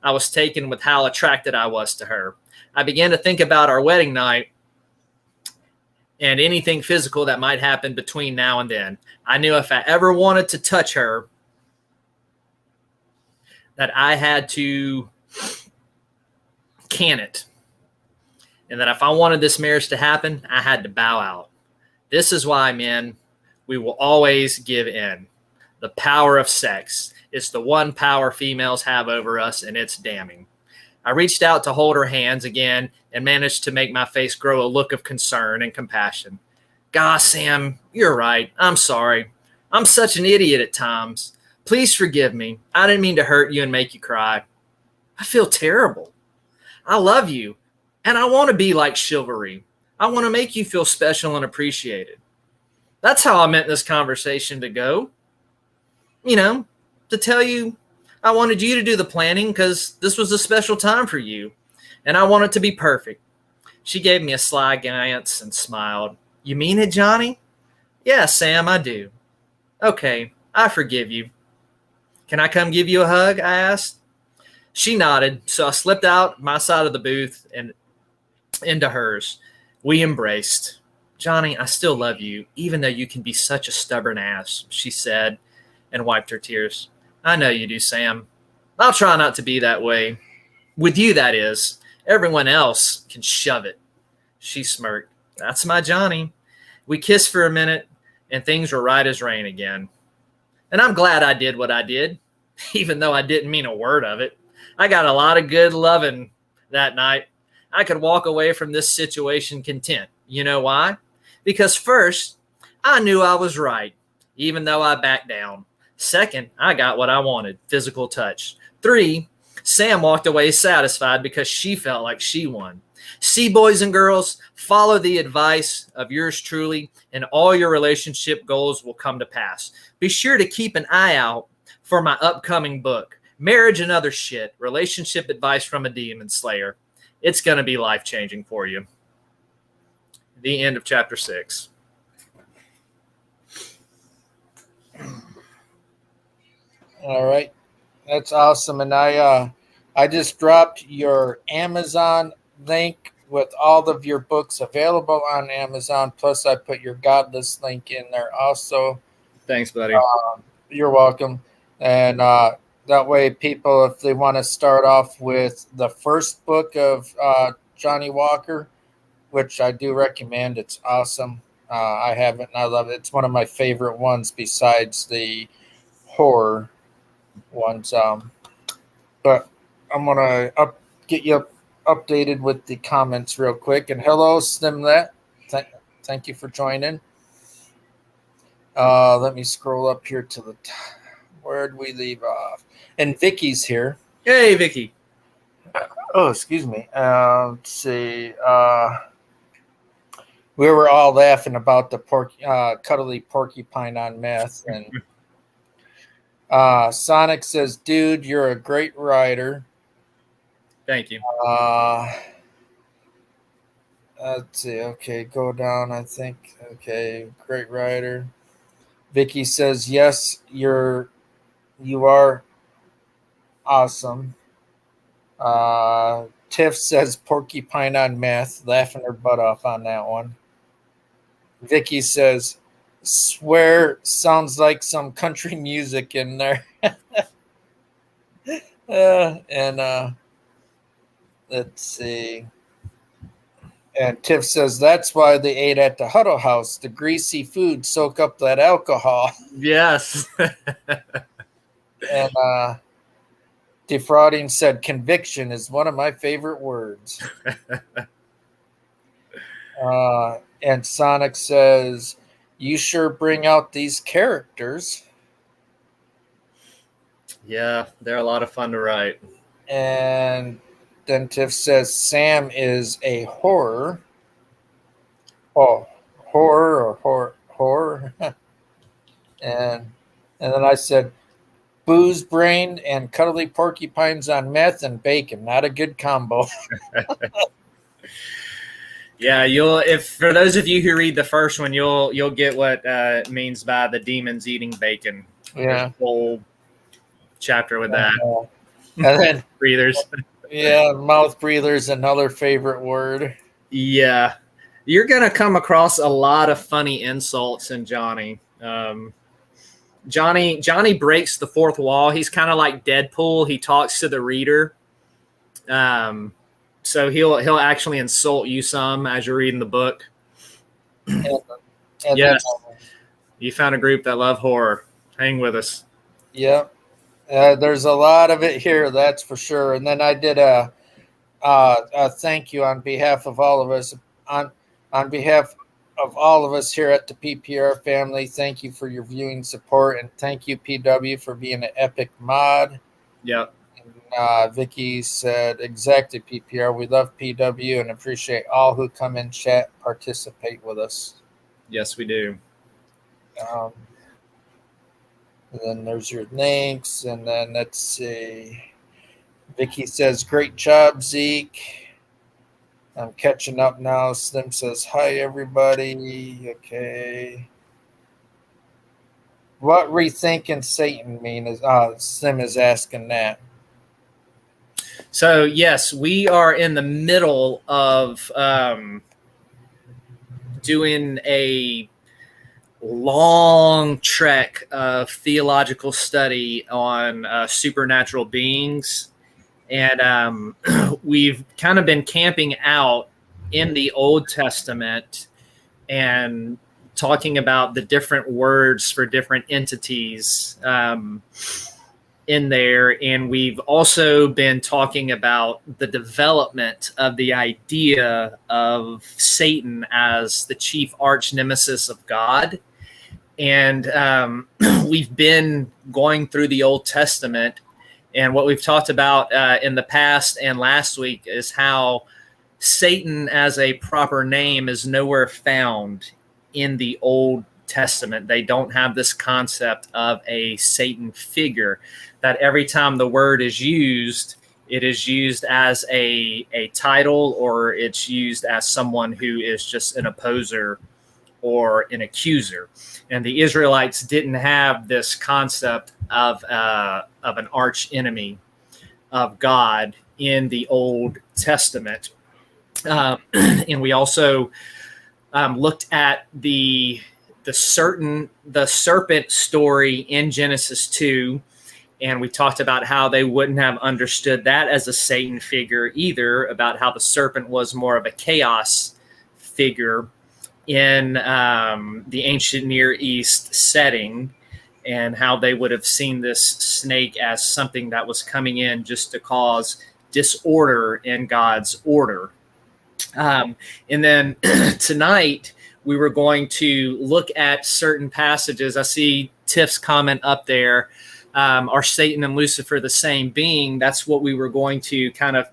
Speaker 2: I was taken with how attracted I was to her. I began to think about our wedding night and anything physical that might happen between now and then. I knew if I ever wanted to touch her, that I had to can it. And that if I wanted this marriage to happen, I had to bow out. This is why, men, we will always give in. The power of sex. It's the one power females have over us, and it's damning. I reached out to hold her hands again and managed to make my face grow a look of concern and compassion. Gosh, Sam, you're right. I'm sorry. I'm such an idiot at times. Please forgive me. I didn't mean to hurt you and make you cry. I feel terrible. I love you, and I want to be like chivalry. I want to make you feel special and appreciated. That's how I meant this conversation to go. To tell you I wanted you to do the planning because this was a special time for you, and I want it to be perfect. She gave me a sly glance and smiled. You mean it, Johnny? Yeah, Sam, I do. Okay, I forgive you. Can I come give you a hug? I asked. She nodded, so I slipped out my side of the booth and into hers. We embraced. Johnny, I still love you, even though you can be such a stubborn ass, she said, and wiped her tears. I know you do, Sam. I'll try not to be that way. With you, that is. Everyone else can shove it. She smirked. That's my Johnny. We kissed for a minute, and things were right as rain again. And I'm glad I did what I did, even though I didn't mean a word of it. I got a lot of good loving that night. I could walk away from this situation content. You know why? Because first, I knew I was right, even though I backed down. Second, I got what I wanted, physical touch. 3, Sam walked away satisfied because she felt like she won. See, boys and girls, follow the advice of yours truly, and all your relationship goals will come to pass. Be sure to keep an eye out for my upcoming book, Marriage and Other Shit, Relationship Advice from a Demon Slayer. It's going to be life-changing for you. The end of chapter 6.
Speaker 1: All right. That's awesome. And I just dropped your Amazon link with all of your books available on Amazon. Plus, I put your Godless link in there also.
Speaker 2: Thanks, buddy.
Speaker 1: You're welcome. And that way people, if they want to start off with the first book of Johnny Walker, which I do recommend, it's awesome. I have it and I love it. It's one of my favorite ones besides the horror ones. But I'm gonna get you updated with the comments real quick. And hello, Slimlet. Thank you for joining. Let me scroll up here to the top. Where'd we leave off? And Vickie's here.
Speaker 2: Hey, Vicky.
Speaker 1: Oh, excuse me. Let's see. We were all laughing about the cuddly porcupine on meth. And Sonic says, dude, you're a great writer.
Speaker 2: Thank you.
Speaker 1: Let's see. Okay, go down, I think. Okay, great writer. Vicky says, yes, you are awesome. Tiff says porcupine on meth, laughing her butt off on that one. Vicky says, swear sounds like some country music in there. Let's see. And Tiff says, that's why they ate at the Huddle House. The greasy food soak up that alcohol.
Speaker 2: Yes.
Speaker 1: And Defrauding said, conviction is one of my favorite words. And Sonic says, you sure bring out these characters.
Speaker 2: Yeah, they're a lot of fun to write.
Speaker 1: And then Tiff says, Sam is a horror. Oh, horror or horror. And then I said, booze brained and cuddly porcupines on meth and bacon. Not a good combo.
Speaker 2: Yeah, if for those of you who read the first one, you'll get what it means by the demons eating bacon.
Speaker 1: Yeah,
Speaker 2: there's a whole chapter with that.
Speaker 1: And then
Speaker 2: Breathers.
Speaker 1: Yeah, mouth breathers, another favorite word.
Speaker 2: Yeah, you're gonna come across a lot of funny insults in Johnny. Johnny breaks the fourth wall. He's kind of like Deadpool. He talks to the reader. So he'll actually insult you some as you're reading the book.
Speaker 1: And
Speaker 2: yes, you found a group that love horror. Hang with us.
Speaker 1: Yep. There's a lot of it here, that's for sure. And then I did a thank you on behalf of all of us. On behalf of all of us here at the PPR family, thank you for your viewing support, and thank you, PW, for being an epic mod.
Speaker 2: Yep.
Speaker 1: Vicky said, exactly, PPR. We love PW and appreciate all who come in chat, participate with us.
Speaker 2: Yes, we do.
Speaker 1: And then there's your links. And then let's see. Vicky says, great job, Zeke. I'm catching up now. Slim says, hi, everybody. Okay. What rethinking Satan mean? Slim is asking that.
Speaker 2: So, yes, we are in the middle of doing a long trek of theological study on supernatural beings. And we've kind of been camping out in the Old Testament and talking about the different words for different entities in there. And we've also been talking about the development of the idea of Satan as the chief arch nemesis of God. And we've been going through the Old Testament. And what we've talked about in the past and last week is how Satan as a proper name is nowhere found in the Old Testament. They don't have this concept of a Satan figure, that every time the word is used, it is used as a title, or it's used as someone who is just an opposer or an accuser. And the Israelites didn't have this concept of an arch enemy of God in the Old Testament. And we also looked at the serpent story in Genesis 2, And we talked about how they wouldn't have understood that as a Satan figure either, about how the serpent was more of a chaos figure in the ancient Near East setting, and how they would have seen this snake as something that was coming in just to cause disorder in God's order. And then tonight, we were going to look at certain passages. I see Tiff's comment up there. Are Satan and Lucifer the same being? That's what we were going to kind of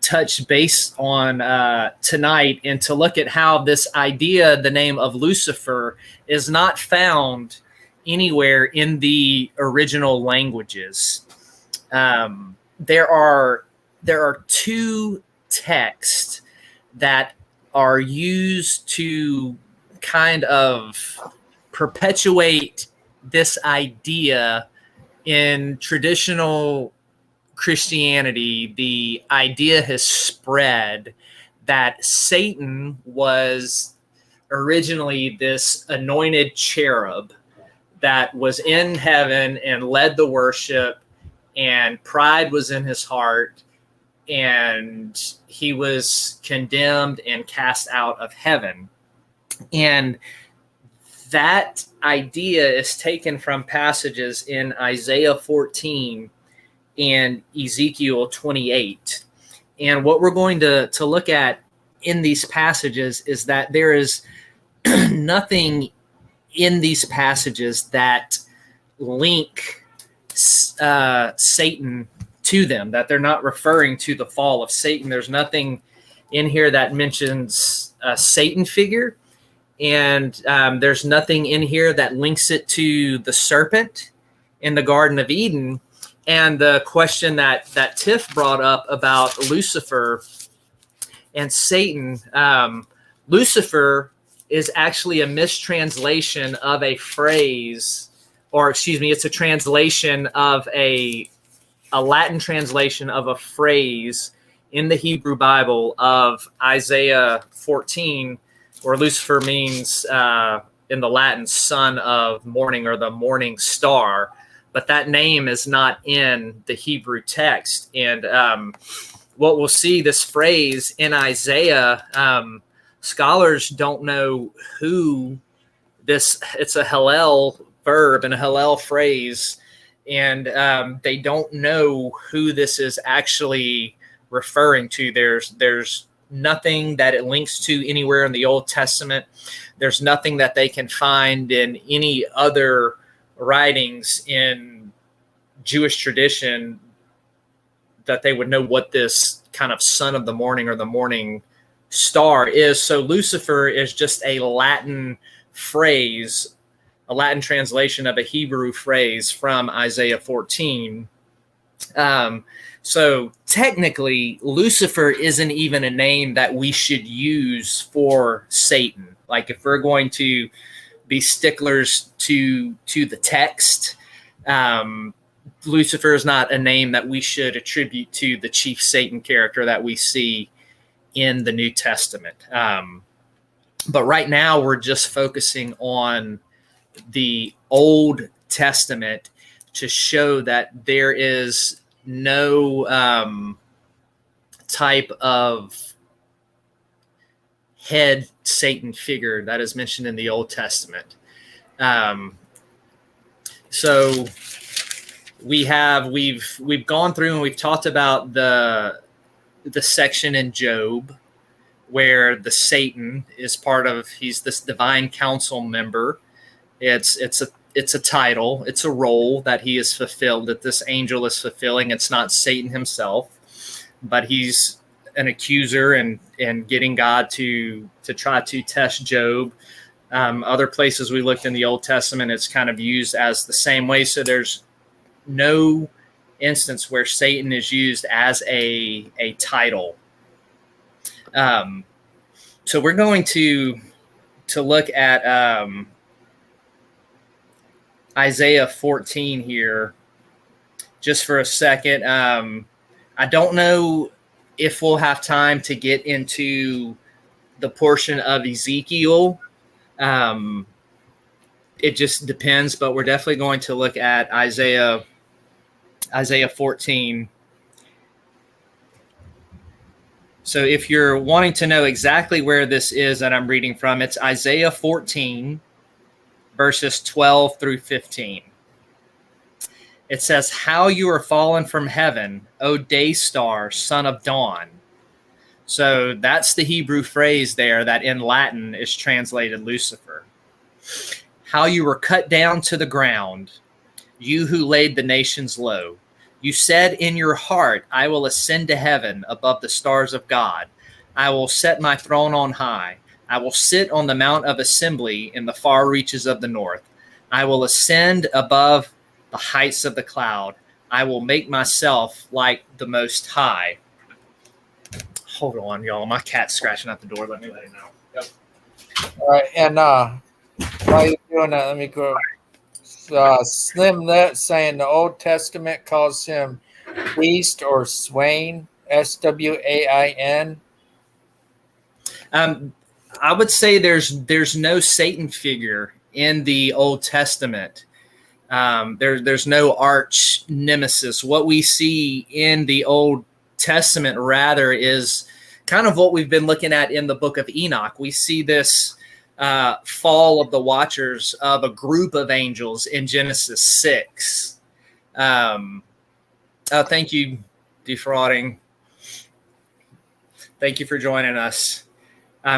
Speaker 2: touch base on tonight, and to look at how this idea, the name of Lucifer, is not found anywhere in the original languages. There are two texts that are used to kind of perpetuate this idea in traditional Christianity. The idea has spread that Satan was originally this anointed cherub that was in heaven and led the worship, and pride was in his heart, and he was condemned and cast out of heaven. And that idea is taken from passages in Isaiah 14 and Ezekiel 28. And what we're going to look at in these passages is that there is nothing in these passages that link Satan to them, that they're not referring to the fall of Satan. There's nothing in here that mentions a Satan figure, and there's nothing in here that links it to the serpent in the Garden of Eden. And the question that Tiff brought up about Lucifer and Satan, Lucifer is actually a mistranslation of a phrase, or excuse me, it's a translation of a Latin translation of a phrase in the Hebrew Bible of Isaiah 14, where Lucifer means in the Latin son of morning, or the morning star. But that name is not in the Hebrew text. And what we'll see, this phrase in Isaiah, scholars don't know who this, it's a Hallel verb and a Hallel phrase, and they don't know who this is actually referring to. There's nothing that it links to anywhere in the Old Testament. There's nothing that they can find in any other writings in Jewish tradition that they would know what this kind of son of the morning or the morning star is. So Lucifer is just a Latin phrase, a Latin translation of a Hebrew phrase from Isaiah 14. So technically, Lucifer isn't even a name that we should use for Satan. Like, if we're going to be sticklers to the text, Lucifer is not a name that we should attribute to the chief Satan character that we see in the New Testament. But right now, we're just focusing on the Old Testament to show that there is no type of head Satan figure that is mentioned in the Old Testament. So we've gone through and we've talked about the section in Job where the Satan is part of, he's this divine council member. It's a title, it's a role that he is fulfilled, that this angel is fulfilling. It's not Satan himself, but he's an accuser and getting God to try to test Job. Other places we looked in the Old Testament, it's kind of used as the same way. So there's no instance where Satan is used as a title. So we're going to look at Isaiah 14 here just for a second. I don't know if we'll have time to get into the portion of Ezekiel. It just depends, but we're definitely going to look at Isaiah Isaiah 14. So if you're wanting to know exactly where this is that I'm reading from, it's Isaiah 14, verses 12 through 15. It says, "How you are fallen from heaven, O day star, son of dawn." So that's the Hebrew phrase there that in Latin is translated Lucifer. "How you were cut down to the ground, you who laid the nations low. You said in your heart, I will ascend to heaven above the stars of God. I will set my throne on high. I will sit on the mount of assembly in the far reaches of the north. I will ascend above the heights of the cloud. I will make myself like the Most High." Hold on, y'all. My cat's scratching at the door. Let me let him know. Yep.
Speaker 1: All right, and while you're doing that, let me go. Slim Lit saying the Old Testament calls him Beast or Swain, Swain.
Speaker 2: I would say there's no Satan figure in the Old Testament. There's no arch nemesis. What we see in the Old Testament rather is kind of what we've been looking at in the book of Enoch. We see this fall of the watchers of a group of angels in Genesis 6. Thank you, Defrauding. Thank you for joining us.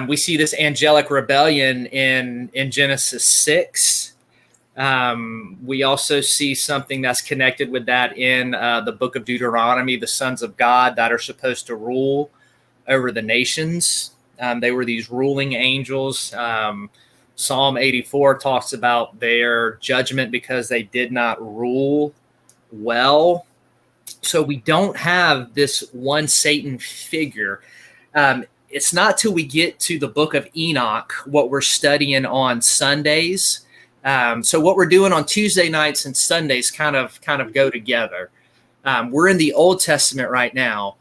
Speaker 2: We see this angelic rebellion in Genesis 6. We also see something that's connected with that in the book of Deuteronomy, the sons of God that are supposed to rule over the nations. They were these ruling angels. Psalm 84 talks about their judgment because they did not rule well. So we don't have this one Satan figure. It's not till we get to the book of Enoch, what we're studying on Sundays. So what we're doing on Tuesday nights and Sundays kind of go together. We're in the Old Testament right now.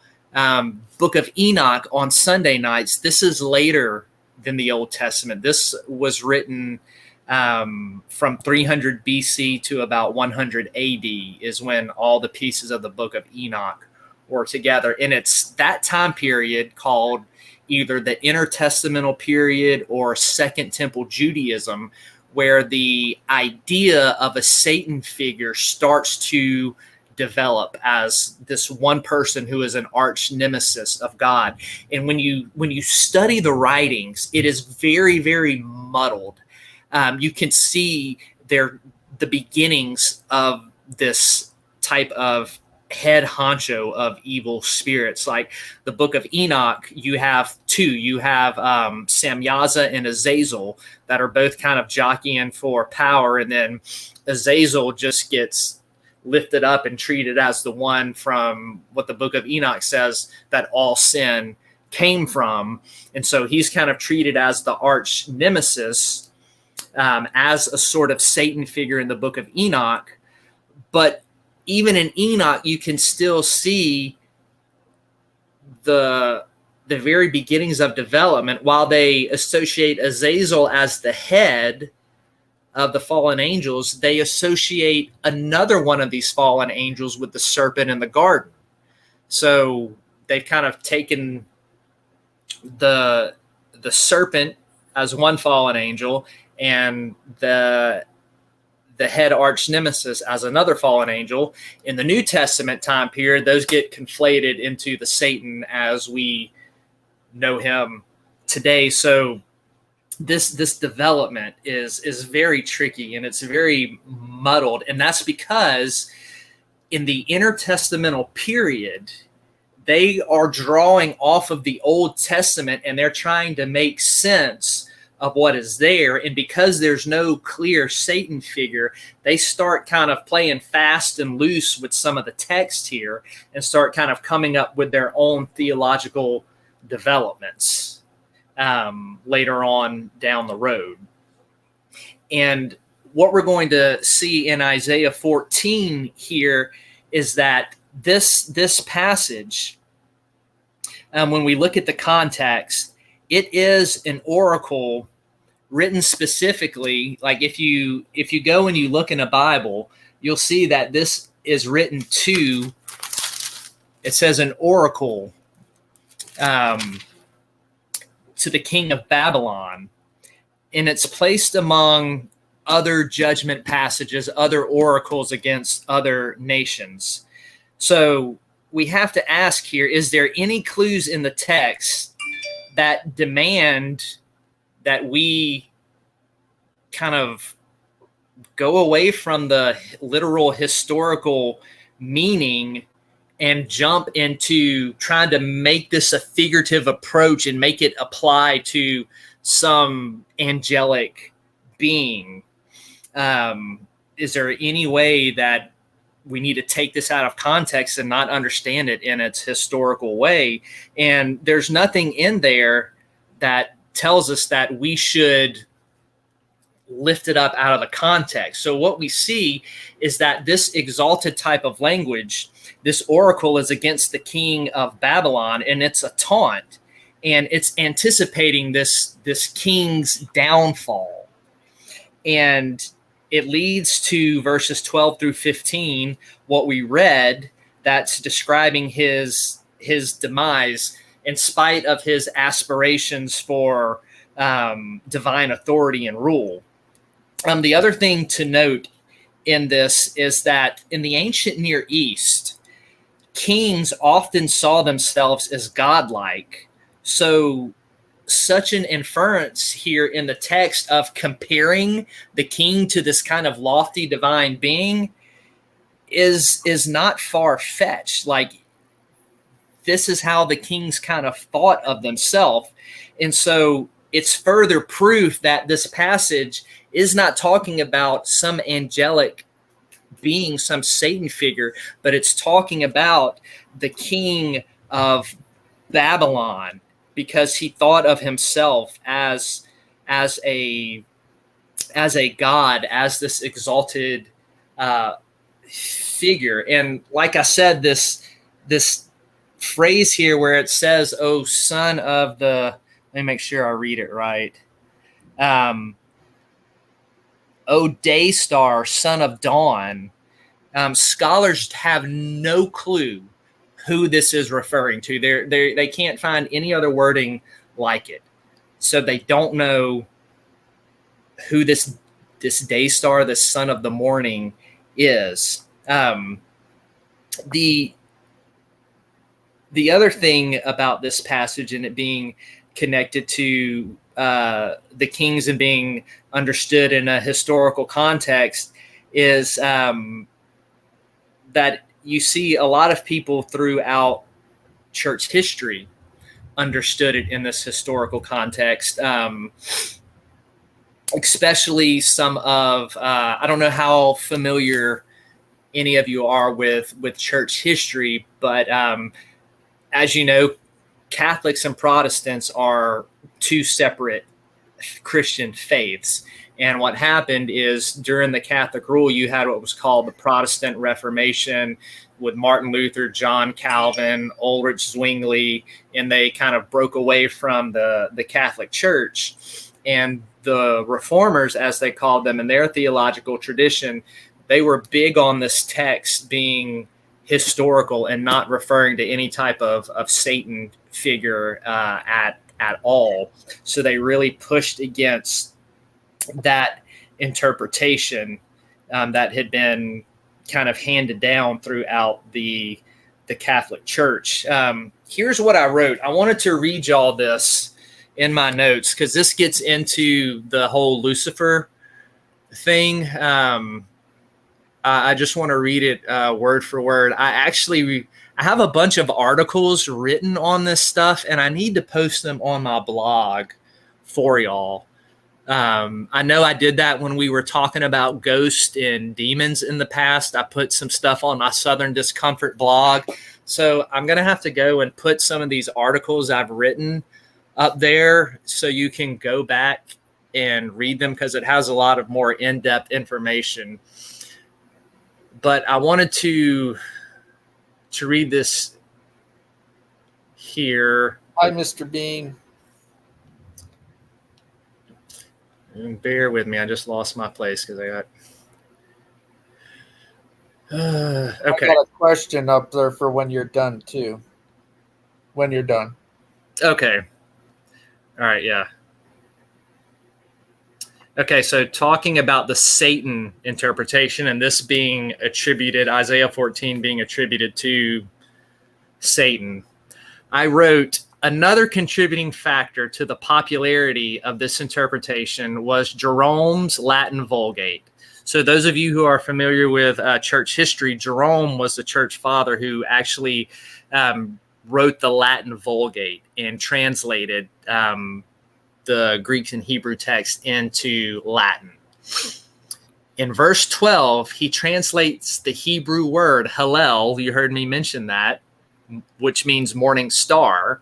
Speaker 2: Book of Enoch on Sunday nights. This is later than the Old Testament. This was written from 300 BC to about 100 AD is when all the pieces of the book of Enoch were together. And it's that time period called either the intertestamental period or Second Temple Judaism, where the idea of a Satan figure starts to develop as this one person who is an arch nemesis of God. And when you study the writings, it is very, very muddled. You can see the beginnings of this type of head honcho of evil spirits. Like the book of Enoch, you have two. You have Samyaza and Azazel that are both kind of jockeying for power, and then Azazel just gets lifted up and treated as the one from what the book of Enoch says that all sin came from. And so he's kind of treated as the arch nemesis, as a sort of Satan figure in the book of Enoch. But even in Enoch, you can still see the very beginnings of development. While they associate Azazel as the head of the fallen angels, they associate another one of these fallen angels with the serpent in the garden. So they've kind of taken the serpent as one fallen angel and the head arch nemesis as another fallen angel. In the New Testament time period, those get conflated into the Satan as we know him today. So this development is very tricky and it's very muddled. And that's because in the intertestamental period, they are drawing off of the Old Testament and they're trying to make sense of what is there. And because there's no clear Satan figure, they start kind of playing fast and loose with some of the text here and start kind of coming up with their own theological developments later on down the road. And what we're going to see in Isaiah 14 here is that this passage, when we look at the context, it is an oracle written specifically. Like if you go and you look in a Bible, you'll see that this is written to, it says an oracle to the king of Babylon, and it's placed among other judgment passages, other oracles against other nations. So we have to ask here, is there any clues in the text that demand that we kind of go away from the literal historical meaning and jump into trying to make this a figurative approach and make it apply to some angelic being? Is there any way that we need to take this out of context and not understand it in its historical way? And there's nothing in there that tells us that we should lift it up out of the context. So what we see is that this exalted type of language, this oracle, is against the king of Babylon, and it's a taunt, and it's anticipating this king's downfall. And it leads to verses 12 through 15, what we read, that's describing his demise in spite of his aspirations for divine authority and rule. The other thing to note in this is that in the ancient Near East, kings often saw themselves as godlike. So such an inference here in the text of comparing the king to this kind of lofty divine being is not far-fetched. Like, this is how the kings kind of thought of themselves. And so it's further proof that this passage is not talking about some angelic being, some Satan figure, but it's talking about the king of Babylon, because he thought of himself as a god, as this exalted figure. And like I said, this phrase here where it says, "Oh, son of the," let me make sure I read it right. "Oh, day star, son of dawn." Scholars have no clue who this is referring to. They can't find any other wording like it. So they don't know who this day star, this son of the morning, is. The other thing about this passage and it being connected to the kings and being understood in a historical context is that you see a lot of people throughout church history understood it in this historical context, especially some of, I don't know how familiar any of you are with church history, but as you know, Catholics and Protestants are two separate Christian faiths. And what happened is during the Catholic rule, you had what was called the Protestant Reformation with Martin Luther, John Calvin, Ulrich Zwingli, and they kind of broke away from the Catholic Church. And the Reformers, as they called them in their theological tradition, they were big on this text being historical and not referring to any type of Satan figure at all. So they really pushed against that interpretation that had been kind of handed down throughout the Catholic Church. Here's what I wrote. I wanted to read y'all this in my notes because this gets into the whole Lucifer thing. I just want to read it word for word. I have a bunch of articles written on this stuff, and I need to post them on my blog for y'all. I know I did that when we were talking about ghosts and demons in the past. I put some stuff on my Southern Discomfort blog. So I'm going to have to go and put some of these articles I've written up there so you can go back and read them because it has a lot of more in-depth information. But I wanted to read this here.
Speaker 1: Hi, Mr. Bean.
Speaker 2: And bear with me. I just lost my place because I got...
Speaker 1: I
Speaker 2: Okay.
Speaker 1: got a question up there for when you're done too. When you're done.
Speaker 2: Okay. All right. Yeah. Okay. So talking about the Satan interpretation and this being attributed, Isaiah 14 being attributed to Satan, I wrote another contributing factor to the popularity of this interpretation was Jerome's Latin Vulgate. So those of you who are familiar with church history, Jerome was the church father who actually wrote the Latin Vulgate and translated the Greek and Hebrew text into Latin. In verse 12, he translates the Hebrew word Hallel, you heard me mention that, which means morning star.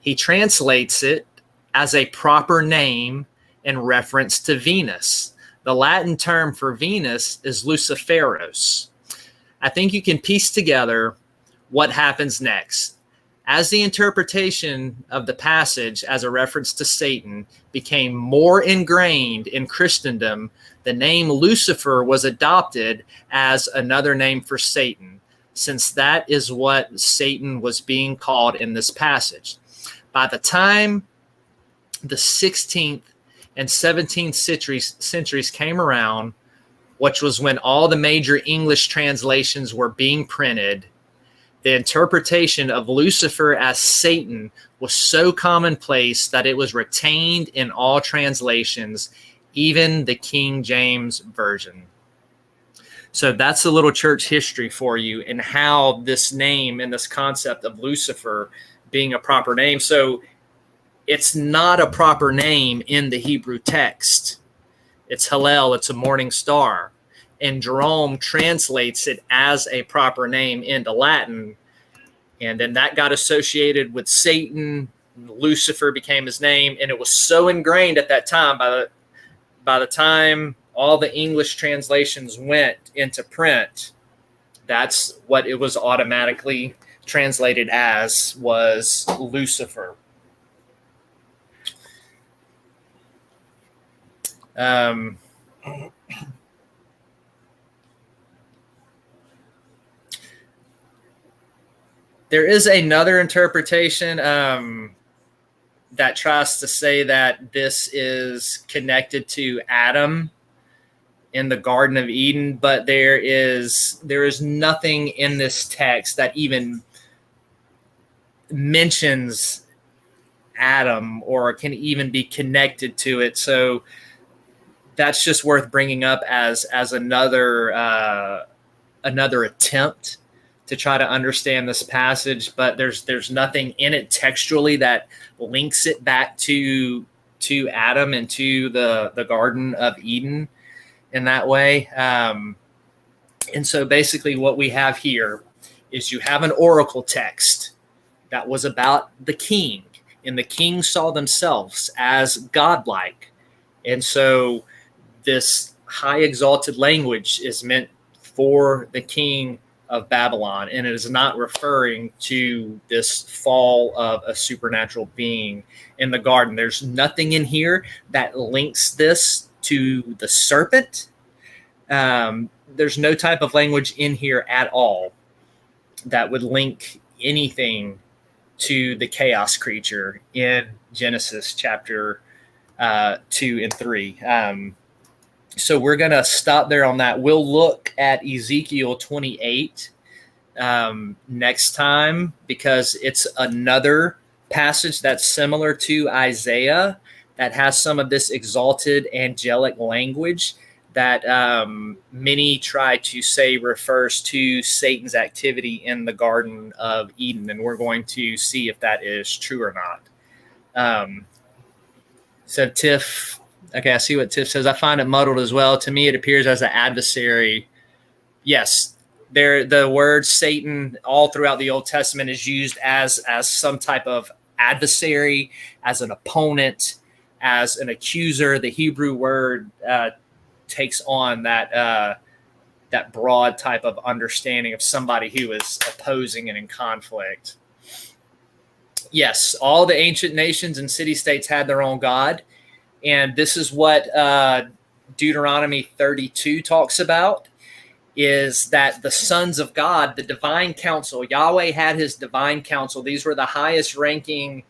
Speaker 2: He translates it as a proper name in reference to Venus. The Latin term for Venus is Luciferos. I think you can piece together what happens next. As the interpretation of the passage as a reference to Satan became more ingrained in Christendom, the name Lucifer was adopted as another name for Satan, since that is what Satan was being called in this passage. By the time the 16th and 17th centuries came around, which was when all the major English translations were being printed, the interpretation of Lucifer as Satan was so commonplace that it was retained in all translations, even the King James Version. So that's a little church history for you and how this name and this concept of Lucifer being a proper name. So it's not a proper name in the Hebrew text. It's Hallel, it's a morning star. And Jerome translates it as a proper name into Latin. And then that got associated with Satan. Lucifer became his name. And it was so ingrained at that time, by the time all the English translations went into print, that's what it was automatically translated as, was Lucifer. There is another interpretation that tries to say that this is connected to Adam in the Garden of Eden, but there is nothing in this text that even mentions Adam or can even be connected to it. So that's just worth bringing up as another attempt to try to understand this passage, but there's nothing in it textually that links it back to Adam and to the Garden of Eden in that way. And so basically what we have here is you have an oracle text that was about the king, and the king saw themselves as godlike. And so this high exalted language is meant for the king of Babylon, and it is not referring to this fall of a supernatural being in the garden. There's nothing in here that links this to the serpent. There's no type of language in here at all that would link anything to the chaos creature in Genesis chapter 2 and 3. So we're going to stop there on that. We'll look at Ezekiel 28 next time, because it's another passage that's similar to Isaiah that has some of this exalted angelic language that many try to say refers to Satan's activity in the Garden of Eden. And we're going to see if that is true or not. So Tiff... Okay, I see what Tiff says. I find it muddled as well. To me, it appears as an adversary. Yes, the word Satan all throughout the Old Testament is used as some type of adversary, as an opponent, as an accuser. The Hebrew word takes on that broad type of understanding of somebody who is opposing and in conflict. Yes, all the ancient nations and city-states had their own God. And this is what Deuteronomy 32 talks about, is that the sons of God, the divine council, Yahweh had his divine council. These were the highest ranking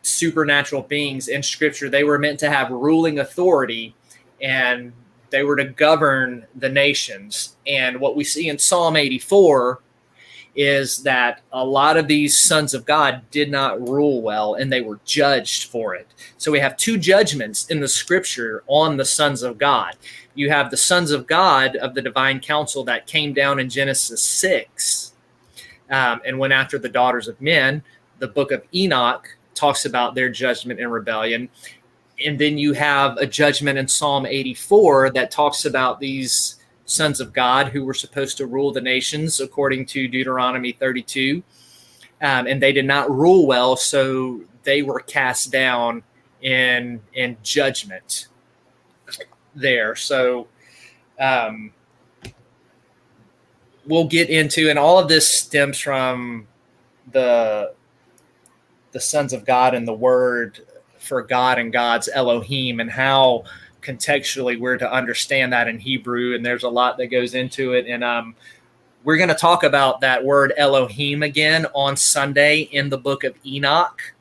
Speaker 2: supernatural beings in Scripture. They were meant to have ruling authority, and they were to govern the nations. And what we see in Psalm 84 is that a lot of these sons of God did not rule well, and they were judged for it. So we have two judgments in the Scripture on the sons of God. You have the sons of God of the divine council that came down in Genesis 6 and went after the daughters of men. The book of Enoch talks about their judgment and rebellion. And then you have a judgment in Psalm 84 that talks about these sons of God who were supposed to rule the nations according to Deuteronomy 32. And they did not rule well, so they were cast down in judgment there. So we'll get into, and all of this stems from the sons of God and the word for God and God's Elohim, and how contextually we're to understand that in Hebrew. And there's a lot that goes into it. And we're going to talk about that word Elohim again on Sunday in the book of Enoch.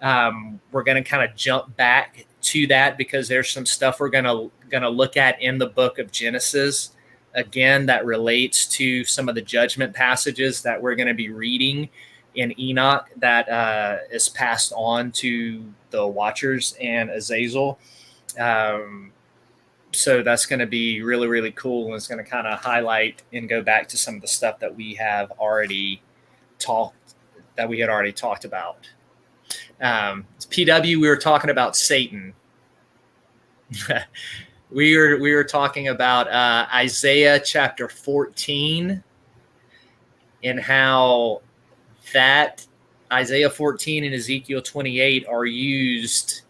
Speaker 2: We're going to kind of jump back to that because there's some stuff we're going to look at in the book of Genesis again that relates to some of the judgment passages that we're going to be reading in Enoch that is passed on to the Watchers and Azazel. So that's going to be really, really cool. And it's going to kind of highlight and go back to some of the stuff that we have already talked about. PW, we were talking about Satan. we were talking about Isaiah chapter 14 and how that Isaiah 14 and Ezekiel 28 are used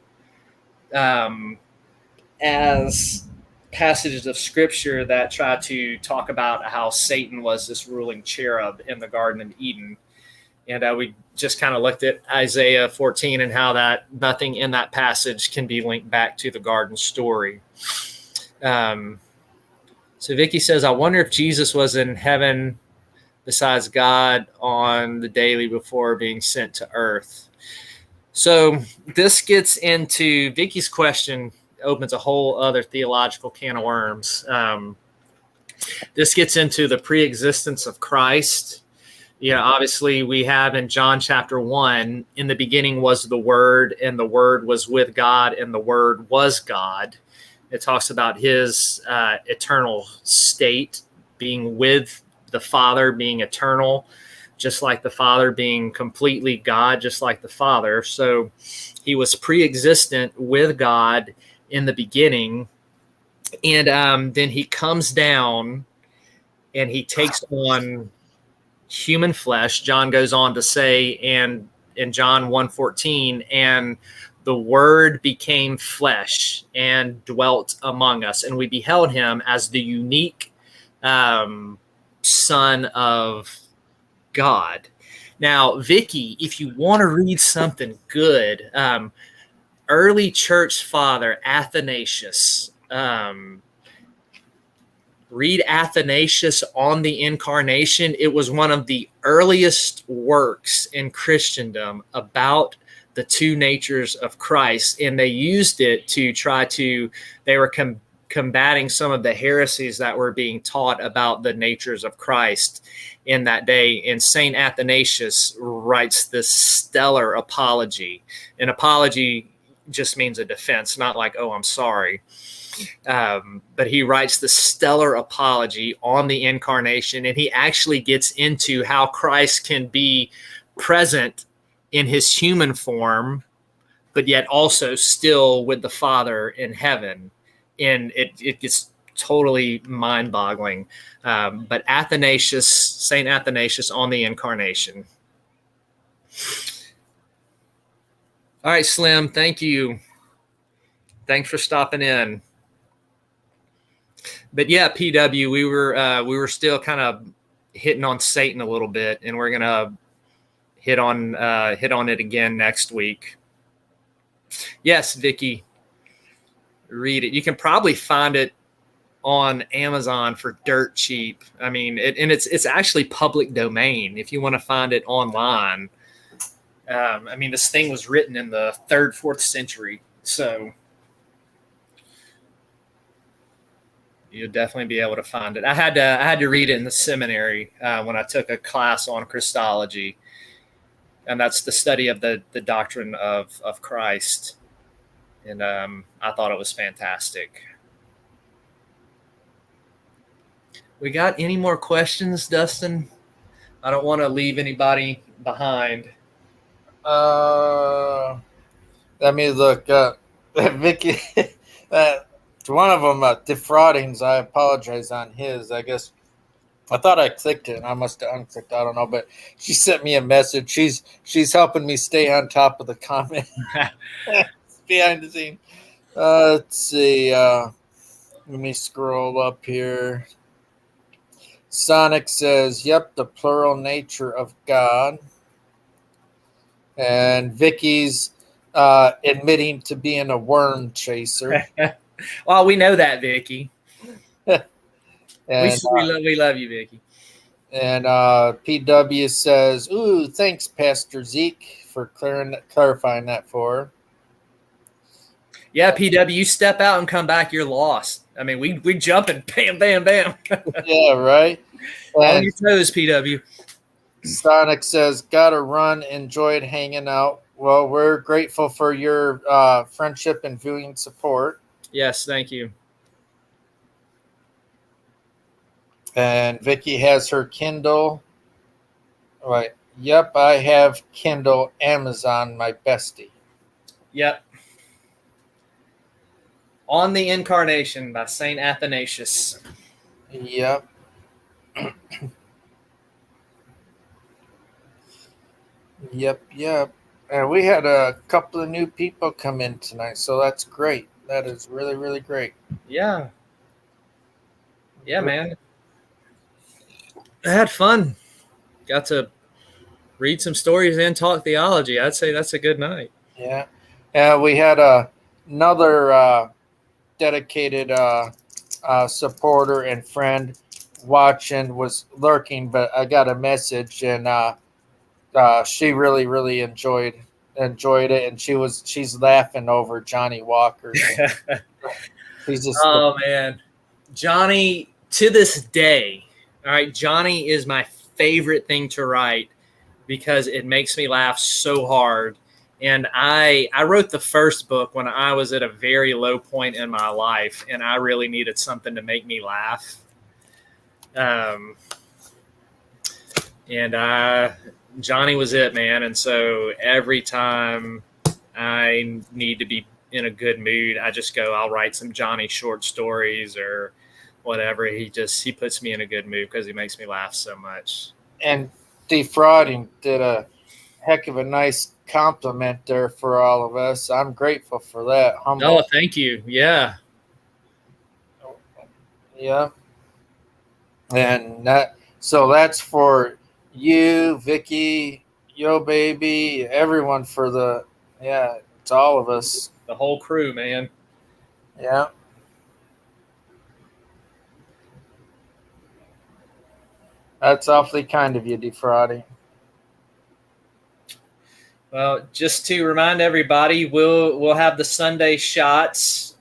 Speaker 2: as passages of Scripture that try to talk about how Satan was this ruling cherub in the Garden of Eden. And we just kind of looked at Isaiah 14 and how that nothing in that passage can be linked back to the garden story. So Vickie says, I wonder if Jesus was in heaven besides God on the daily before being sent to earth. So this gets into Vickie's question, opens a whole other theological can of worms. This gets into the pre-existence of Christ. Obviously we have in John chapter 1, in the beginning was the Word, and the Word was with God, and the Word was God. It talks about his eternal state, being with the Father, being eternal, just like the Father, being completely God, just like the Father. So he was pre-existent with God in the beginning. And then he comes down and he takes on human flesh. John goes on to say, and in John 1:14, and the Word became flesh and dwelt among us, and we beheld him as the unique Son of God. Now, Vickie, if you want to read something good, early church father Athanasius, read Athanasius on the Incarnation. It was one of the earliest works in Christendom about the two natures of Christ, and they used it to try to, they were combating some of the heresies that were being taught about the natures of Christ in that day. And St. Athanasius writes this stellar apology. An apology just means a defense, not like, oh, I'm sorry. But he writes the stellar apology on the Incarnation, and he actually gets into how Christ can be present in his human form, but yet also still with the Father in heaven. And it gets totally mind-boggling. But Athanasius, St. Athanasius on the Incarnation. All right, Slim, thank you. Thanks for stopping in. But yeah, PW, we were still kind of hitting on Satan a little bit, and we're gonna hit on it again next week. Yes, Vickie, read it. You can probably find it on Amazon for dirt cheap. I mean, it's actually public domain if you want to find it online. I mean, this thing was written in the 3rd, 4th century, so you'll definitely be able to find it. I had to read it in the seminary when I took a class on Christology, and that's the study of the doctrine of Christ. And I thought it was fantastic. We got any more questions, Dustin? I don't want to leave anybody behind.
Speaker 1: Let me look. Vicky, one of them defraudings. I apologize on his. I guess I thought I clicked it and I must have unclicked. I don't know, but she sent me a message. She's helping me stay on top of the comment behind the scene. Let's see. Let me scroll up here. Sonic says, "Yep, the plural nature of God." And Vicky's admitting to being a worm chaser.
Speaker 2: Well, we know that, Vicky.
Speaker 1: And,
Speaker 2: we love you, Vicky.
Speaker 1: And PW says, "Ooh, thanks, Pastor Zeke, for clarifying that for her."
Speaker 2: Yeah, PW, you step out and come back, you're lost. I mean, we jump and bam, bam, bam.
Speaker 1: Yeah, right.
Speaker 2: On your toes, PW.
Speaker 1: Sonic says, "Gotta run. Enjoyed hanging out." Well, we're grateful for your friendship and viewing support.
Speaker 2: Yes, thank you.
Speaker 1: And Vicky has her Kindle. Right. Yep, I have Kindle, Amazon, my bestie.
Speaker 2: Yep. On the Incarnation by St. Athanasius.
Speaker 1: Yep. Yep. And we had a couple of new people come in tonight, so that's great. That is really, really great.
Speaker 2: Yeah. Yeah, man. I had fun. Got to read some stories and talk theology. I'd say that's a good night.
Speaker 1: Yeah. We had another dedicated supporter and friend watching, was lurking, but I got a message, and she really, really enjoyed it, and she's laughing over Johnny Walker. He's just
Speaker 2: man, Johnny, to this day, all right, Johnny is my favorite thing to write because it makes me laugh so hard. And I wrote the first book when I was at a very low point in my life, and I really needed something to make me laugh. Johnny was it, man. And so every time I need to be in a good mood, I just go, I'll write some Johnny short stories or whatever. He puts me in a good mood because he makes me laugh so much.
Speaker 1: And Defrauding did a heck of a nice compliment there for all of us. I'm grateful for that. Humble.
Speaker 2: Oh, thank you. Yeah.
Speaker 1: Yeah. And that's for you, Vicky, Yo Baby, everyone for it's all of us.
Speaker 2: The whole crew, man.
Speaker 1: Yeah. That's awfully kind of you, Defrauding.
Speaker 2: Well, just to remind everybody, we'll have the Sunday shots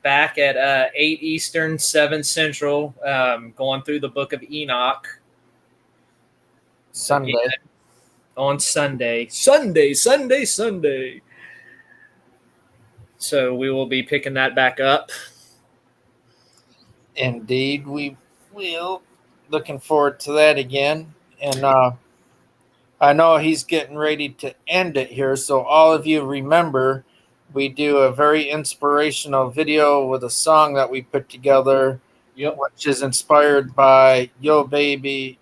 Speaker 2: back at 8 Eastern, 7 Central, going through the book of Enoch.
Speaker 1: Sunday.
Speaker 2: Again, on Sunday. Sunday. So we will be picking that back up.
Speaker 1: Indeed, we will. Looking forward to that again. And I know he's getting ready to end it here. So all of you remember, we do a very inspirational video with a song that we put together, which is inspired by Yo Baby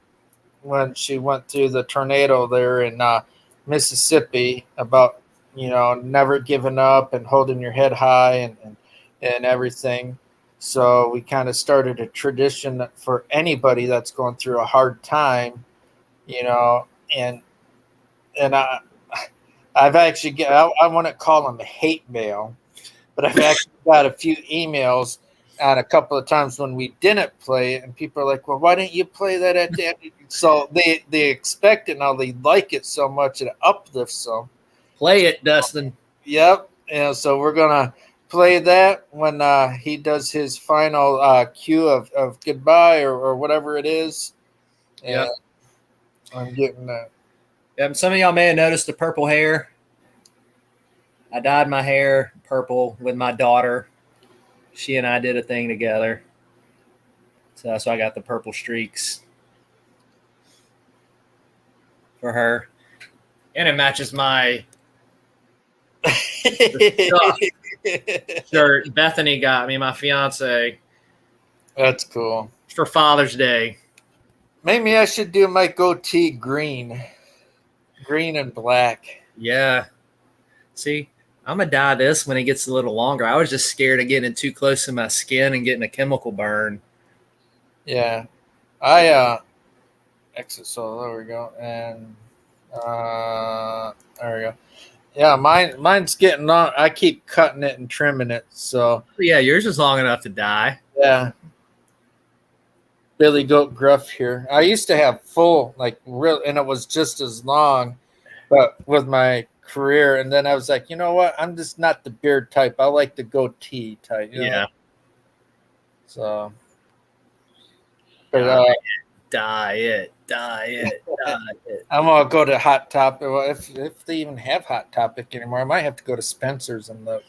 Speaker 1: when she went through the tornado there in Mississippi, about never giving up and holding your head high and everything. So we kind of started a tradition for anybody that's going through a hard time, and I've actually I wouldn't call them hate mail, but I've actually got a few emails on a couple of times when we didn't play it, and people are like, well, why didn't you play that at the end? So they expect it now. They like it so much it uplifts them.
Speaker 2: Play it, Dustin.
Speaker 1: Yep. And so we're gonna play that when he does his final cue of goodbye or whatever it is.
Speaker 2: Yeah,
Speaker 1: I'm getting that.
Speaker 2: Yeah, some of y'all may have noticed the purple hair. I dyed my hair purple with my daughter. She and I did a thing together. So I got the purple streaks for her. And it matches my shirt Bethany got me, my fiance.
Speaker 1: That's cool.
Speaker 2: For Father's Day.
Speaker 1: Maybe I should do my goatee green and black.
Speaker 2: Yeah. See, I'm going to dye this when it gets a little longer. I was just scared of getting it too close to my skin and getting a chemical burn.
Speaker 1: Yeah. I exit, so there we go. And there we go. Yeah, mine's getting long. I keep cutting it and trimming it. So
Speaker 2: yeah, yours is long enough to dye.
Speaker 1: Yeah. Billy Goat Gruff here. I used to have full, like, real, and it was just as long, but with my career. And then I was like, you know what? I'm just not the beard type. I like the goatee type. You know?
Speaker 2: Yeah.
Speaker 1: So, but
Speaker 2: dye it.
Speaker 1: I'm gonna go to Hot Topic. Well, if they even have Hot Topic anymore, I might have to go to Spencer's and look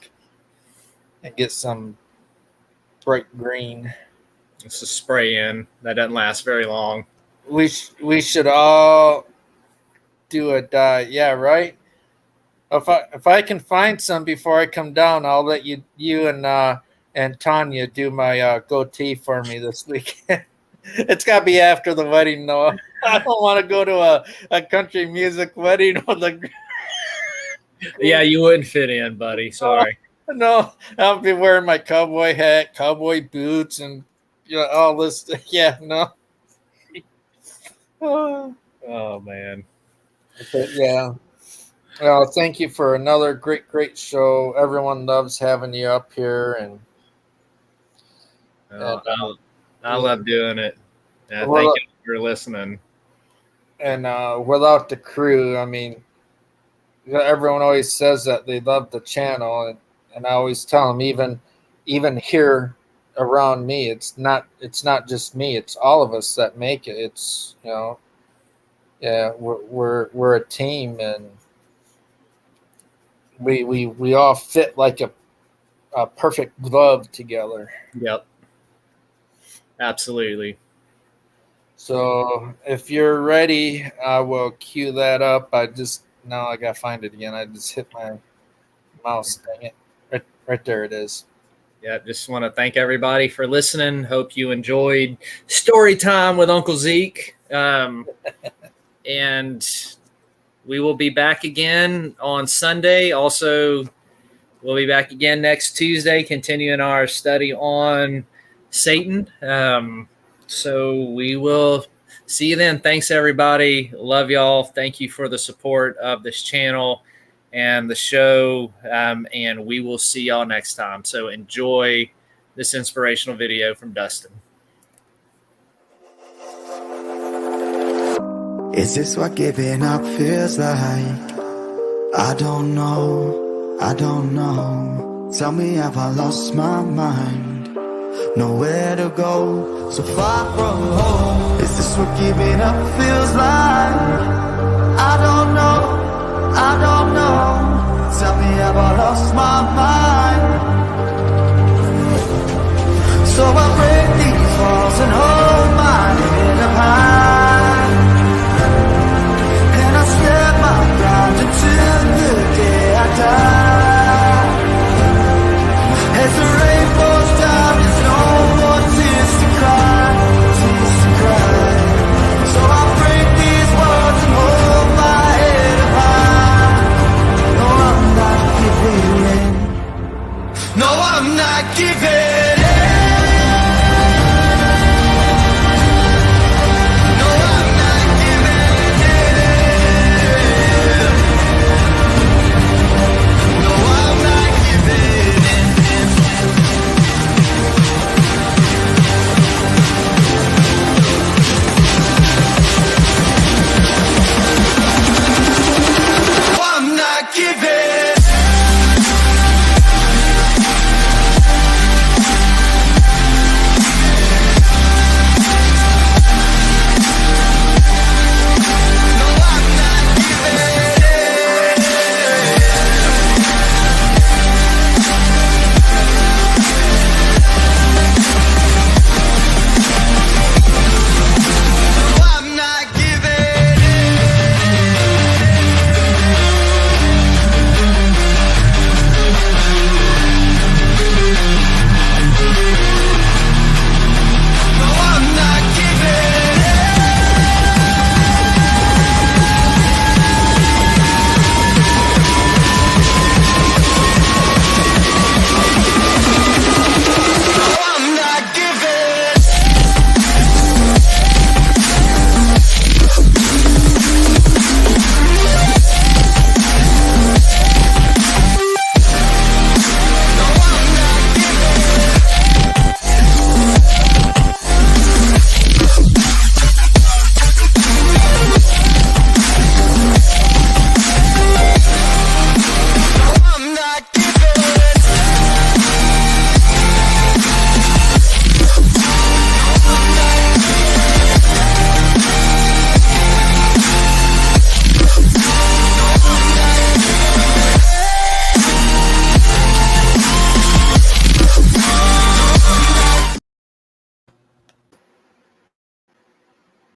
Speaker 1: and get some bright green.
Speaker 2: It's a spray in that doesn't last very long.
Speaker 1: We should all do a dye. Yeah, right. If I can find some before I come down, I'll let you and Tanya do my goatee for me this weekend. It's got to be after the wedding, though. I don't want to go to a country music wedding with a.
Speaker 2: Yeah, you wouldn't fit in, buddy. Sorry.
Speaker 1: No, I'll be wearing my cowboy hat, cowboy boots, and all this. Yeah, no.
Speaker 2: Oh man.
Speaker 1: But yeah. Well, thank you for another great show. Everyone loves having you up here, and
Speaker 2: I love doing it. Thank you for listening.
Speaker 1: And without the crew, I mean, everyone always says that they love the channel, and I always tell them, even here around me, it's not just me; it's all of us that make it. It's yeah, we're a team, and we all fit like a perfect glove together.
Speaker 2: Yep. Absolutely.
Speaker 1: So if you're ready, I will cue that up. I gotta find it again. I just hit my mouse. Dang it! Right there it is.
Speaker 2: Yeah, just want to thank everybody for listening. Hope you enjoyed story time with Uncle Zeke. And we will be back again on Sunday. Also, we'll be back again next Tuesday, continuing our study on Satan. So we will see you then. Thanks, everybody. Love y'all. Thank you for the support of this channel and the show. And we will see y'all next time. So enjoy this inspirational video from Dustin.
Speaker 3: Is this what giving up feels like? I don't know. Tell me, have I lost my mind? Nowhere to go, so far from home. Is this what giving up feels like?